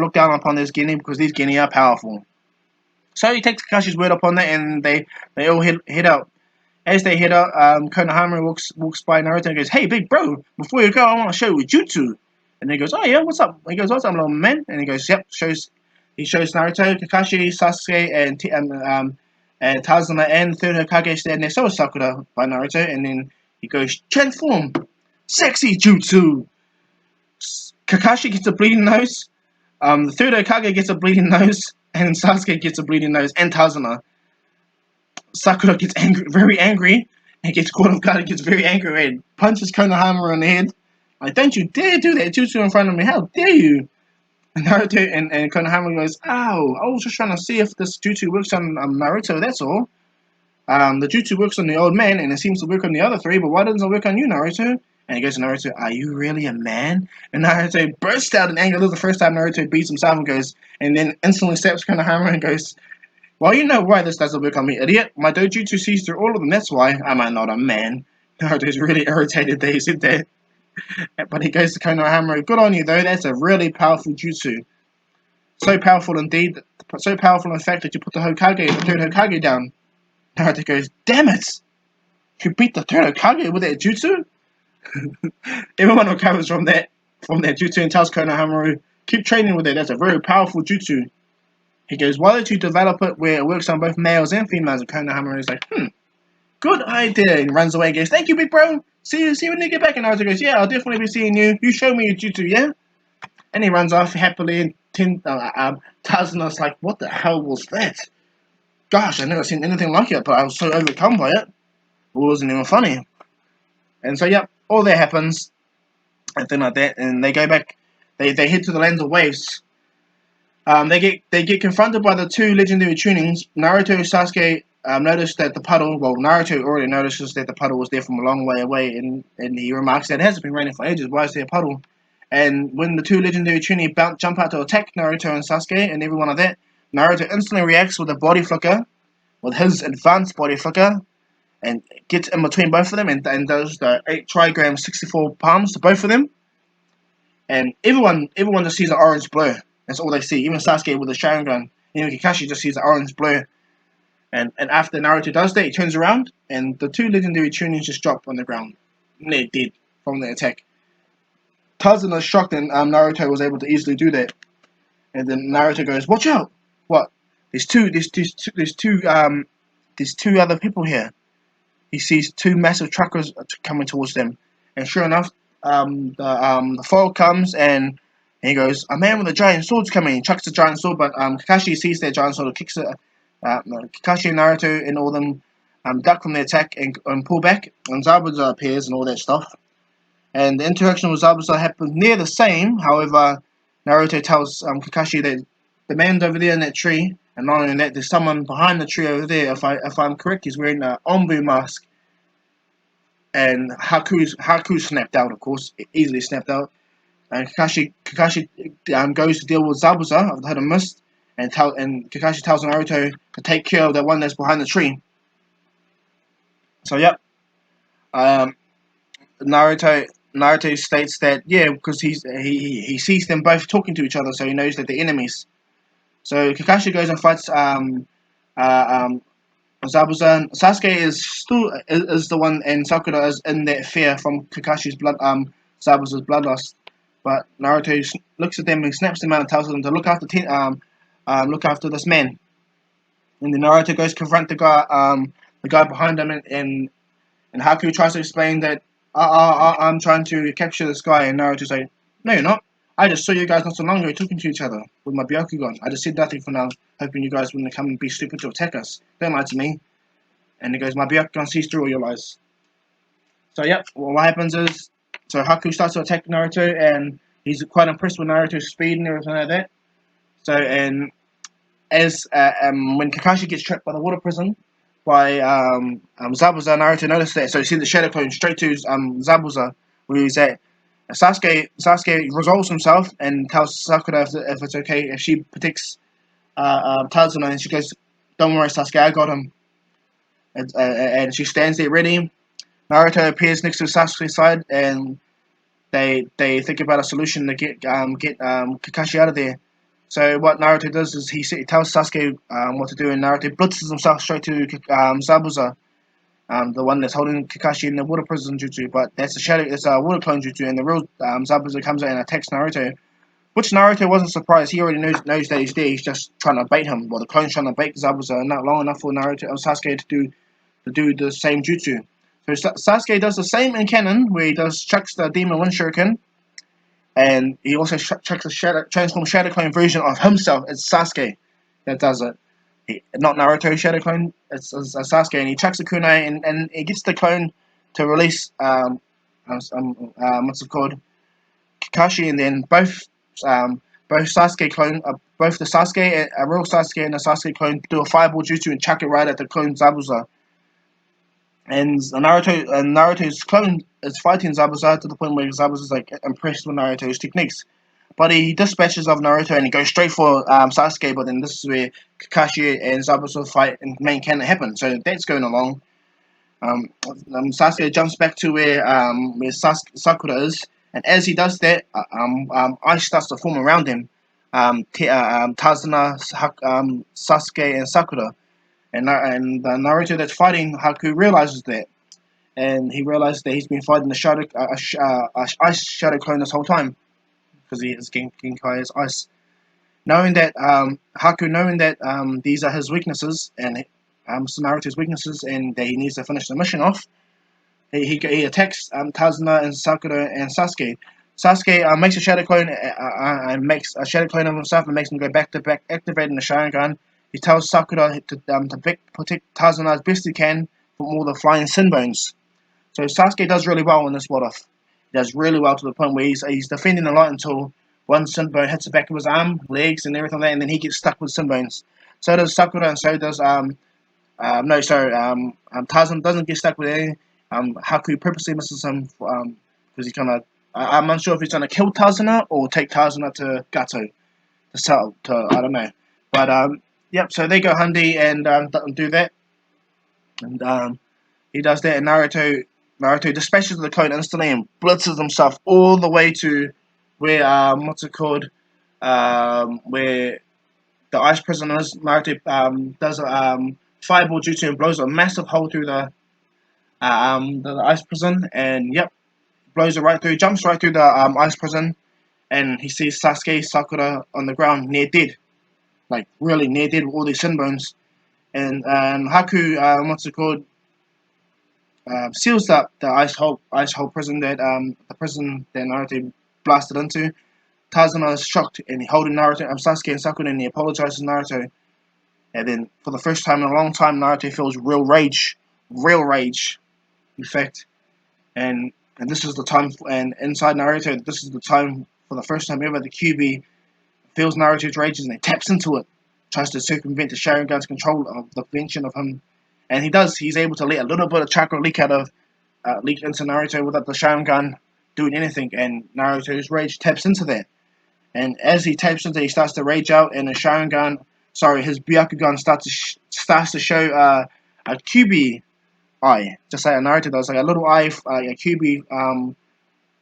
look down upon this Genin because these Genin are powerful. So he takes Kakashi's word upon that, and they all head out. As they head out, Konohamaru walks by Naruto and goes, "Hey, big bro, before you go, I want to show you a jutsu." And he goes, "Oh yeah, what's up?" He goes, "What's up, little man?" And he goes, "Yep." He shows Naruto, Kakashi, Sasuke, and Tazuna and third Hokage stand next to Sakura by Naruto, and then he goes, "Transform, sexy jutsu." Kakashi gets a bleeding nose. The third Hokage gets a bleeding nose, and Sasuke gets a bleeding nose, and Tazuna. Sakura gets very angry, and gets caught off guard and gets very angry and punches Konohamaru on the head. Like, don't you dare do that jutsu in front of me, how dare you? And Naruto and Konohamaru goes, ow, I was just trying to see if this jutsu works on Naruto, that's all. The jutsu works on the old man, and it seems to work on the other three, but why doesn't it work on you, Naruto? And he goes to Naruto, "Are you really a man?" And Naruto bursts out in anger. This is the first time Naruto beats himself and then instantly steps Konohama and goes, "Well, you know why this doesn't work on me, idiot. My dojutsu sees through all of them, that's why. Am I not a man?" Naruto's really irritated that he said that. But he goes to Konohama, "Good on you, though. That's a really powerful jutsu. So powerful indeed, so powerful in fact that you put the third Hokage down." Naruto goes, "Damn it! You beat the third Hokage with that jutsu?" Everyone recovers from that jutsu and tells Konohamaru, "Keep training with it. That's a very powerful jutsu." He goes, "Why don't you develop it where it works on both males and females?" And Konohamaru is like, "Good idea." And runs away and goes, "Thank you, big bro. See you when you get back." And Naruto goes, "Yeah, I'll definitely be seeing you. You show me your jutsu, yeah?" And he runs off happily. And Tazuna's like, "What the hell was that? Gosh, I've never seen anything like it, but I was so overcome by it. It wasn't even funny." And so, yep, all that happens and things like that. And they go back. They head to the lands of waves. They get confronted by the two legendary tunings. Naruto and Sasuke notice that the puddle. Well, Naruto already notices that the puddle was there from a long way away, and he remarks that it hasn't been raining for ages. Why is there a puddle? And when the two legendary tuning jump out to attack Naruto and Sasuke and everyone like that, Naruto instantly reacts with a body flicker, with his advanced body flicker, and gets in between both of them and does the 8 trigram 64 palms to both of them. And everyone just sees an orange blur. That's all they see. Even Sasuke with the Sharingan. Even Kakashi just sees an orange blur. And after Naruto does that, he turns around and the two legendary tunings just drop on the ground. And they're dead from the attack. Tazuna's shocked and Naruto was able to easily do that. And then Naruto goes, "Watch out! What? There's two other people here." He sees two massive truckers coming towards them. And sure enough, the foil comes and he goes, "A man with a giant sword's coming." He chucks the giant sword, but Kakashi sees that giant sword and kicks it. Kakashi and Naruto and all of them duck from the attack and pull back. And Zabuza appears and all that stuff. And the interaction with Zabuza happens near the same. However, Naruto tells Kakashi that the man's over there in that tree, and not only that, there's someone behind the tree over there. If I'm correct, he's wearing an Ombu mask. And Haku snapped out, of course, easily snapped out. And Kakashi goes to deal with Zabuza of the Hidden Mist, and Kakashi tells Naruto to take care of the one that's behind the tree. So yep, Naruto states that because he sees them both talking to each other, so he knows that they're enemies. So Kakashi goes and fights Zabuza. Sasuke is the one, and Sakura is in that fear from Kakashi's Zabuza's bloodlust. But Naruto looks at them and snaps them out and tells them to look after this man. And then Naruto goes to confront the guy behind him, and Haku tries to explain that I'm trying to capture this guy, and Naruto's like, "No, you're not. I just saw you guys not so long ago talking to each other with my Byakugan. I just said nothing for now, hoping you guys wouldn't come and be stupid to attack us. Don't lie to me." And he goes, "My Byakugan sees through all your lies." So yep, what happens is, Haku starts to attack Naruto, and he's quite impressed with Naruto's speed and everything like that. So and as when Kakashi gets trapped by the water prison by Zabuza, Naruto noticed that, so he sends the Shadow Clone straight to Zabuza, where he's at. Sasuke resolves himself and tells Sakura if it's okay if she protects Tazuna, and she goes, "Don't worry, Sasuke, I got him." And she stands there ready. Naruto appears next to Sasuke's side, and they think about a solution to get Kakashi out of there. So what Naruto does is he tells Sasuke what to do, and Naruto blitzes himself straight to Zabuza, the one that's holding Kakashi in the water prison jutsu. But that's a water clone jutsu, and the real Zabuza comes out and attacks Naruto. Which Naruto wasn't surprised. He already knows that he's there. He's just trying to bait him. Well, the clone's trying to bait Zabuza, not long enough for Sasuke to do the same jutsu. So Sasuke does the same in canon, where he chucks the Demon Wind Shuriken, and he also chucks a transformed Shadow Clone version of himself. It's Sasuke that does it. Not Naruto Shadow Clone, it's Sasuke, and he chucks the kunai, and he gets the clone to release what's it called, Kakashi, and then both Sasuke clone, both the Sasuke, a real Sasuke and a Sasuke clone do a fireball jutsu and chuck it right at the clone Zabuza. And Naruto's clone is fighting Zabuza to the point where Zabuza's like impressed with Naruto's techniques. But he dispatches of Naruto and he goes straight for Sasuke. But then this is where Kakashi and Zabuza fight and main canon happen. So that's going along. Sasuke jumps back to where Sakura is, and as he does that, ice starts to form around him. Tazuna, Sasuke, and Sakura, and the Naruto that's fighting Haku realizes that, and he realizes that he's been fighting the shadow, ice shadow clone this whole time because he is Genkai is ice. Knowing that Haku, knowing that these are his weaknesses and Naruto's weaknesses, and that he needs to finish the mission off, he attacks Tazuna and Sakura and Sasuke. Sasuke makes a shadow clone and makes a shadow clone of himself and makes him go back to back, activating the Sharingan. He tells Sakura to protect Tazuna as best he can from all the flying Sinbones. So Sasuke does really well in this what off. He does really well to the point where he's defending a lot until one Sinbone hits the back of his arm, legs, and everything like that, and then he gets stuck with Sinbones. So does Sakura, and so does no, sorry. Tarzan doesn't get stuck with anything. Haku purposely misses him because he's gonna. I'm unsure if he's gonna kill Tarzana or take Tarzana to Gato to sell to. I don't know, but yep. So they go Hundi and do that, and he does that, and Naruto dispatches the clone instantly and blitzes himself all the way to where what's it called, where the ice prisoners. Naruto does fireball jutsu and blows a massive hole through the ice prison, and yep, blows it right through, jumps right through the ice prison, and he sees Sasuke Sakura on the ground near dead, like really near dead with all these sin bones, and Haku what's it called, seals up the ice hole prison that the prison that Naruto blasted into. Tazuna is shocked and holding Naruto, Sasuke and Sakura, and he apologizes to Naruto. And then, for the first time in a long time, Naruto feels real rage, in fact. And this is the time, and inside Naruto, this is the time for the first time ever the QB feels Naruto's rage and he taps into it, tries to circumvent the Sharingan's control of the prevention of him, and he does. He's able to let a little bit of chakra leak into Naruto without the Sharingan doing anything, and Naruto's rage taps into that. And as he taps into it, he starts to rage out, and his Byakugan starts to show a QB eye, just like a Naruto does, like a little eye, a QB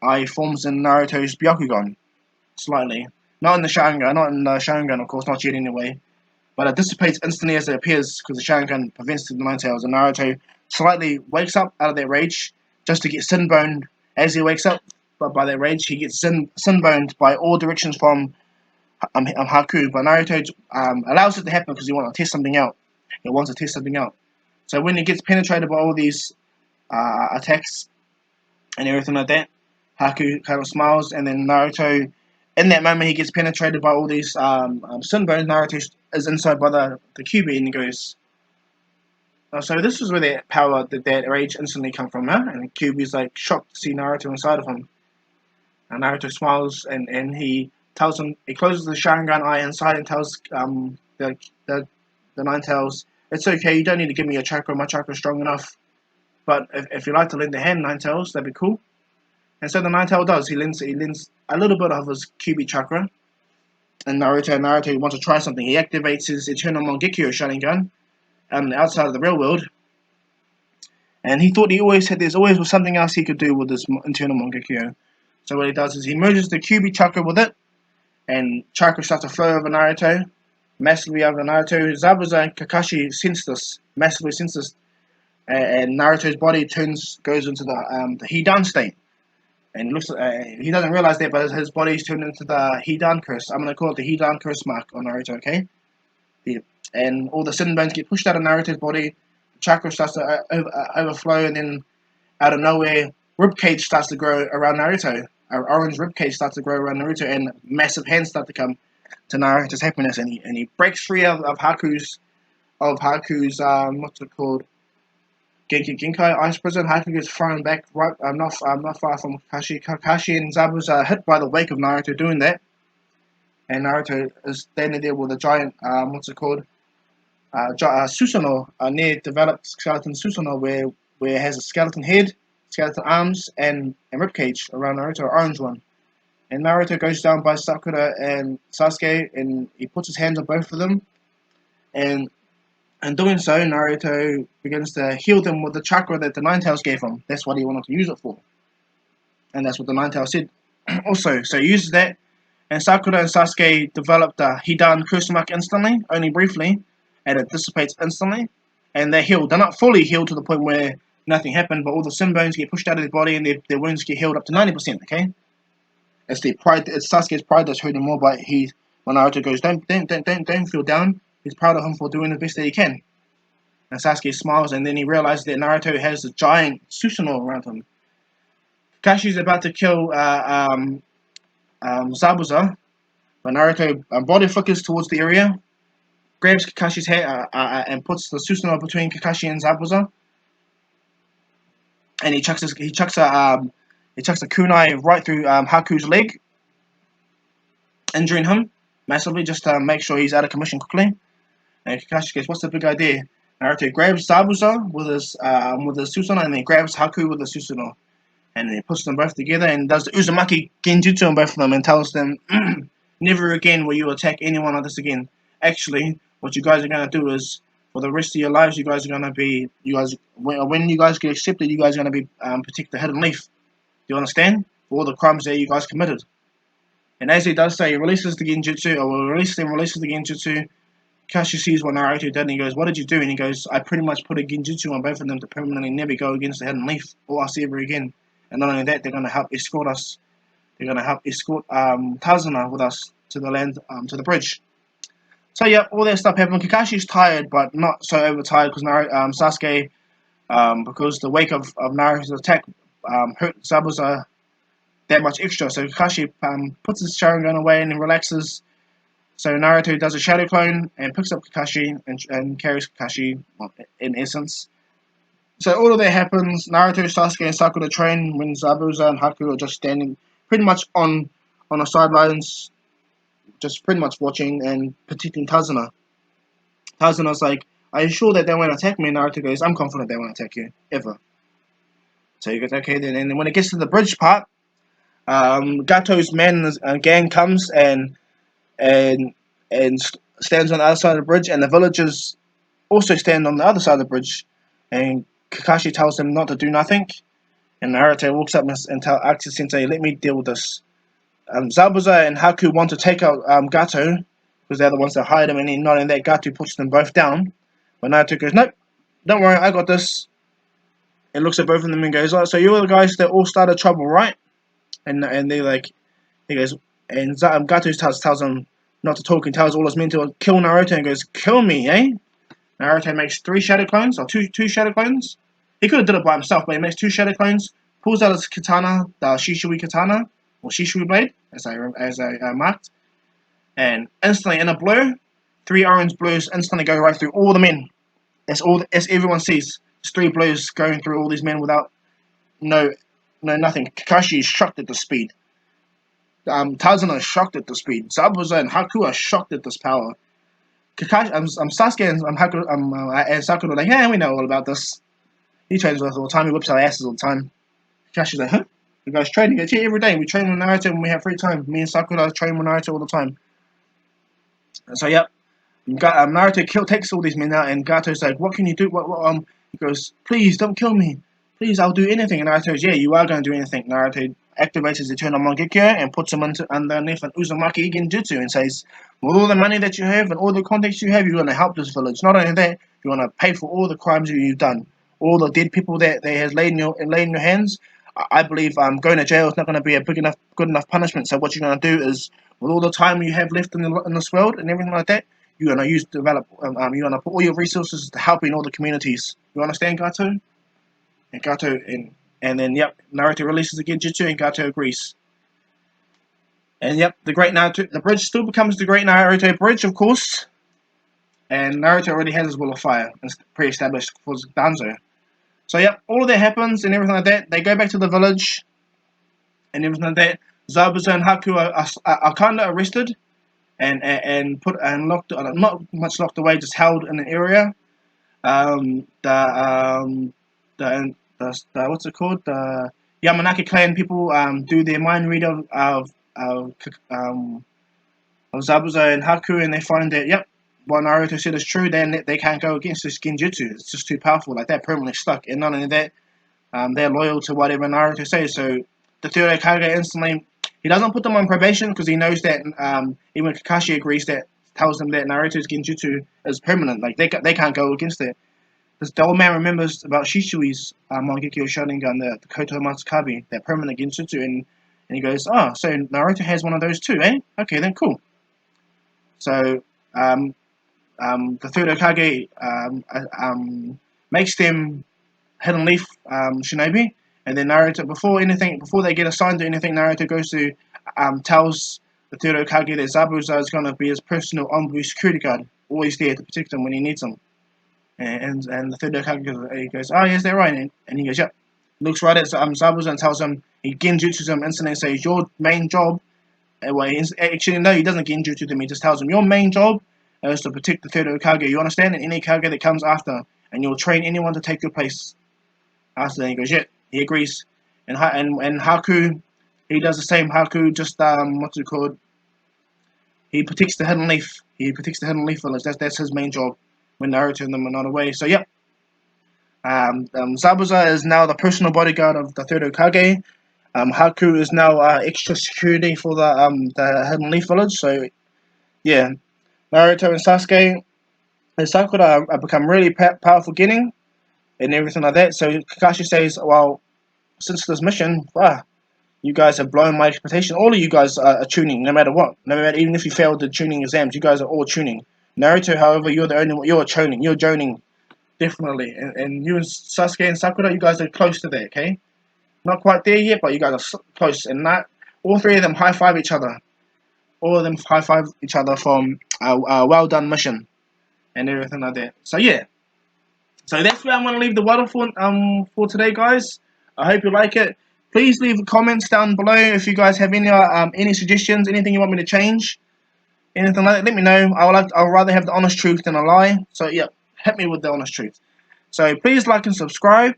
eye forms in Naruto's Byakugan, slightly. Not in the Sharingan, of course, not yet anyway. But it dissipates instantly as it appears because the Sharingan prevents the Nine Tails, and Naruto slightly wakes up out of that rage just to get sinboned. As he wakes up by that rage, he gets sinboned by all directions from Haku, but Naruto allows it to happen because he wants to test something out. He wants to test something out. So when he gets penetrated by all these attacks and everything like that, Haku kind of smiles, and then Naruto, in that moment, he gets penetrated by all these Sinbones. Naruto is inside by the QB, and he goes. So this is where that power, that rage instantly come from, huh? And QB's like shocked to see Naruto inside of him. And Naruto smiles, and he tells him, he closes the Sharingan eye inside and tells the Nine Tails, it's okay, you don't need to give me your chakra, my chakra's strong enough. But if you like to lend a hand, Nine Tails, that'd be cool. And so the Nine Tail does. He lends a little bit of his QB chakra. And Naruto wants to try something. He activates his Eternal Mangekyo Sharingan on the outside of the real world. And he thought there's always was something else he could do with this Eternal Mangekyo. So what he does is he merges the QB chakra with it, and chakra starts to flow over Naruto, massively over Naruto. Zabuza and Kakashi massively sense this, and Naruto's body goes into the Hidan state. And he doesn't realize that, but his body's turned into the Hidan curse. I'm going to call it the Hidan curse mark on Naruto, okay? Yeah. And all the sin bones get pushed out of Naruto's body, chakra starts to overflow, and then out of nowhere, ribcage starts to grow around Naruto. An orange ribcage starts to grow around Naruto, and massive hands start to come to Naruto's happiness, and he breaks free of Haku's what's it called, Genkai ice prison. Haku gets thrown back right. Not far from Kakashi. Kakashi and Zabuza are hit by the wake of Naruto doing that, and Naruto is standing there with a giant what's it called, Susanoo, a near developed skeleton Susanoo, where where it has a skeleton head, skeleton arms, and ribcage around Naruto, orange one. And Naruto goes down by Sakura and Sasuke, and he puts his hands on both of them. And in doing so, Naruto begins to heal them with the chakra that the Nine Tails gave him. That's what he wanted to use it for. And that's what the Nine Tails said also. So he uses that, and Sakura and Sasuke develop the Hidan question mark instantly, only briefly, and it dissipates instantly. And they're healed. They're not fully healed to the point where nothing happened, but all the sin bones get pushed out of their body and their wounds get healed up to 90%, okay? It's their pride, it's Sasuke's pride that's hurting more, but when Naruto goes, don't feel down, he's proud of him for doing the best that he can. And Sasuke smiles, and then he realizes that Naruto has a giant Susanoo around him. Kakashi's about to kill Zabuza, but Naruto body flickers towards the area, grabs Kakashi's head and puts the Susanoo between Kakashi and Zabuza, and he chucks a kunai right through Haku's leg, injuring him massively, just to make sure he's out of commission quickly. And Kakashi goes, "What's the big idea?" Naruto grabs Zabuza with his Susanoo, and then grabs Haku with the Susanoo, and he puts them both together and does the Uzumaki Genjutsu on both of them and tells them, "Never again will you attack anyone like this again. Actually, what you guys are gonna do is, for the rest of your lives, when you guys get accepted, you guys are gonna be protect the hidden leaf. Do you understand? For all the crimes that you guys committed." And as he does so, he releases the Genjutsu, or releases the Genjutsu. Kakashi sees what Naruto did, and he goes, "What did you do?" And he goes, "I pretty much put a Genjutsu on both of them to permanently never go against the hidden leaf or us ever again. And not only that, they're going to help escort us. They're going to help escort Tazuna with us to the land, to the bridge." So yeah, all that stuff happened. Kakashi's tired, but not so overtired because Sasuke, because the wake of Naruto's attack hurt Zabuza that much extra. So Kakashi puts his Sharingan away and then relaxes. So Naruto does a shadow clone and picks up Kakashi and carries Kakashi, in essence. So all of that happens. Naruto, Sasuke, and Sakura train when Zabuza and Haku are just standing pretty much on the sidelines, just pretty much watching and protecting Tazuna. Tazuna's like, "Are you sure that they won't attack me?" Naruto goes, "I'm confident they won't attack you, ever." So he goes, "Okay then." And when it gets to the bridge part, Gato's gang comes and stands on the other side of the bridge, and the villagers also stand on the other side of the bridge. And Kakashi tells them not to do nothing. And Naruto walks up and asks Sensei, "Let me deal with this." Zabuza and Haku want to take out Gato because they're the ones that hired him, and then not in that, Gato puts them both down. But Naruto goes, "Nope, don't worry, I got this." And looks at both of them and goes, "Oh, so you're the guys that all started trouble, right?" And they're like, he goes, and Gato tells him not to talk and tells all his men to kill Naruto and goes, "Kill me, eh?" Naruto makes three shadow clones, or two shadow clones. He could have did it by himself, but he makes two shadow clones, pulls out his katana, the Shishui katana, or Shishui blade, as I marked, and instantly in a blur, three orange blues instantly go right through all the men. As everyone sees. Just three blues going through all these men without nothing. Kakashi is shocked at the speed. Tazuna is shocked at the speed. Zabuza and Haku are shocked at this power. Kakashi, Sasuke and Haku, and Sakura are like, "Yeah, we know all about this. He trains with us all the time. He whips our asses all the time." Kakashi's like, "Huh?" You guys train? He goes, "Yeah, every day. We train with Naruto when we have free time. Me and Sakura train with Naruto all the time." And so, yep. Naruto takes all these men out, and Gato's like, "What can you do?" He goes, "Please don't kill me. Please, I'll do anything." And Naruto goes, "Yeah, you are going to do anything." Naruto activates his Eternal Mangekyo and puts him underneath an Uzumaki Genjutsu and says, "With all the money that you have and all the contacts you have, you're going to help this village. Not only that, you're going to pay for all the crimes you've done, all the dead people that they has laid in your hands. I believe going to jail is not going to be a good enough punishment. So what you're going to do is, with all the time you have left in this world and everything like that, you're going to you're going to put all your resources to helping all the communities. You understand, Gato?" And then yep, Naruto releases the Genjutsu and Gato agrees. And yep, the bridge still becomes the Great Naruto Bridge, of course. And Naruto already has his Wall of Fire pre-established for Danzo. So yep, all of that happens and everything like that. They go back to the village and everything like that. Zabuza and Haku are kind of arrested and put and locked, not much locked away, just held in an area. the what's it called, the Yamanaka clan people do their mind read of Zabuza and Haku, and they find that yep, what Naruto said is true. Then they can't go against this genjutsu. It's just too powerful. Like they're permanently stuck. And not only that, they're loyal to whatever Naruto says. So the third Hokage instantly, he doesn't put them on probation because he knows that even Kakashi agrees that, tells them that Naruto's genjutsu is permanent. Like they can't go against it. Because the old man remembers about Shishui's Mangekyo Sharingan, the Koto Matsukabe, that permanent genjutsu, and he goes, oh, so Naruto has one of those too, eh? Okay, then cool. So the third Hokage makes them Hidden Leaf Shinobi, and then Naruto before they get assigned to anything, Naruto goes to tells the third Hokage that Zabuza is going to be his personal ambush security guard, always there to protect him when he needs him. And the third Hokage goes, oh, yes, they're right, and he goes, yep. Looks right at Zabuza and tells him, he genjutsus him instantly and says, your main job. Well, actually, no, he doesn't genjutsu them. He just tells him, your main job is to protect the third Hokage. You understand? And any Hokage that comes after, and you'll train anyone to take your place. After that, he goes, yeah, he agrees. And Haku, he does the same. Haku just what's it called? He protects the Hidden Leaf. He protects the Hidden Leaf village. That's his main job when Naruto and them are not away. So yeah, Zabuza is now the personal bodyguard of the third Hokage. Haku is now extra security for the Hidden Leaf village. So yeah, Naruto and Sasuke and Sakura have become really powerful getting and everything like that. So Kakashi says, well, since this mission, you guys have blown my expectation. All of you guys are tuning, no matter what. No matter, even if you failed the tuning exams, you guys are all tuning. Naruto, however, you're the only one. You're tuning. You're joning, definitely. And you and Sasuke and Sakura, you guys are close to that, okay? Not quite there yet, but you guys are close. And that, all three of them high five each other. All of them high five each other from a well done mission and everything like that. So yeah. So that's where I'm going to leave the water for today, guys. I hope you like it. Please leave comments down below if you guys have any suggestions, anything you want me to change, anything like that. Let me know. I'll rather have the honest truth than a lie. So yeah, hit me with the honest truth. So please like and subscribe.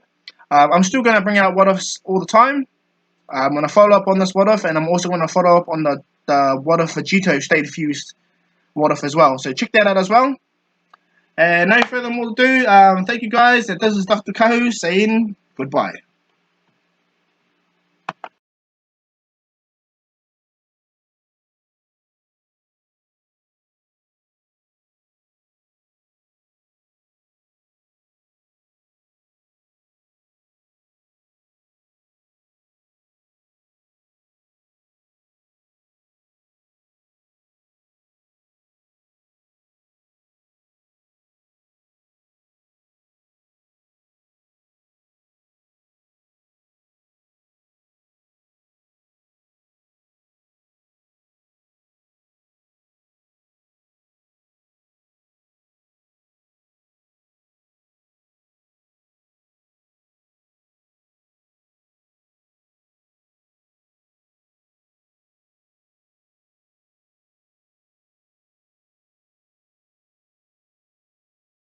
I'm still going to bring out what-ifs all the time. I'm going to follow up on this what-if, and I'm also going to follow up on the what-if Vegito stayed fused what-if as well. So check that out as well. And no further more to do. Thank you guys. This is Dr. Kahu saying goodbye.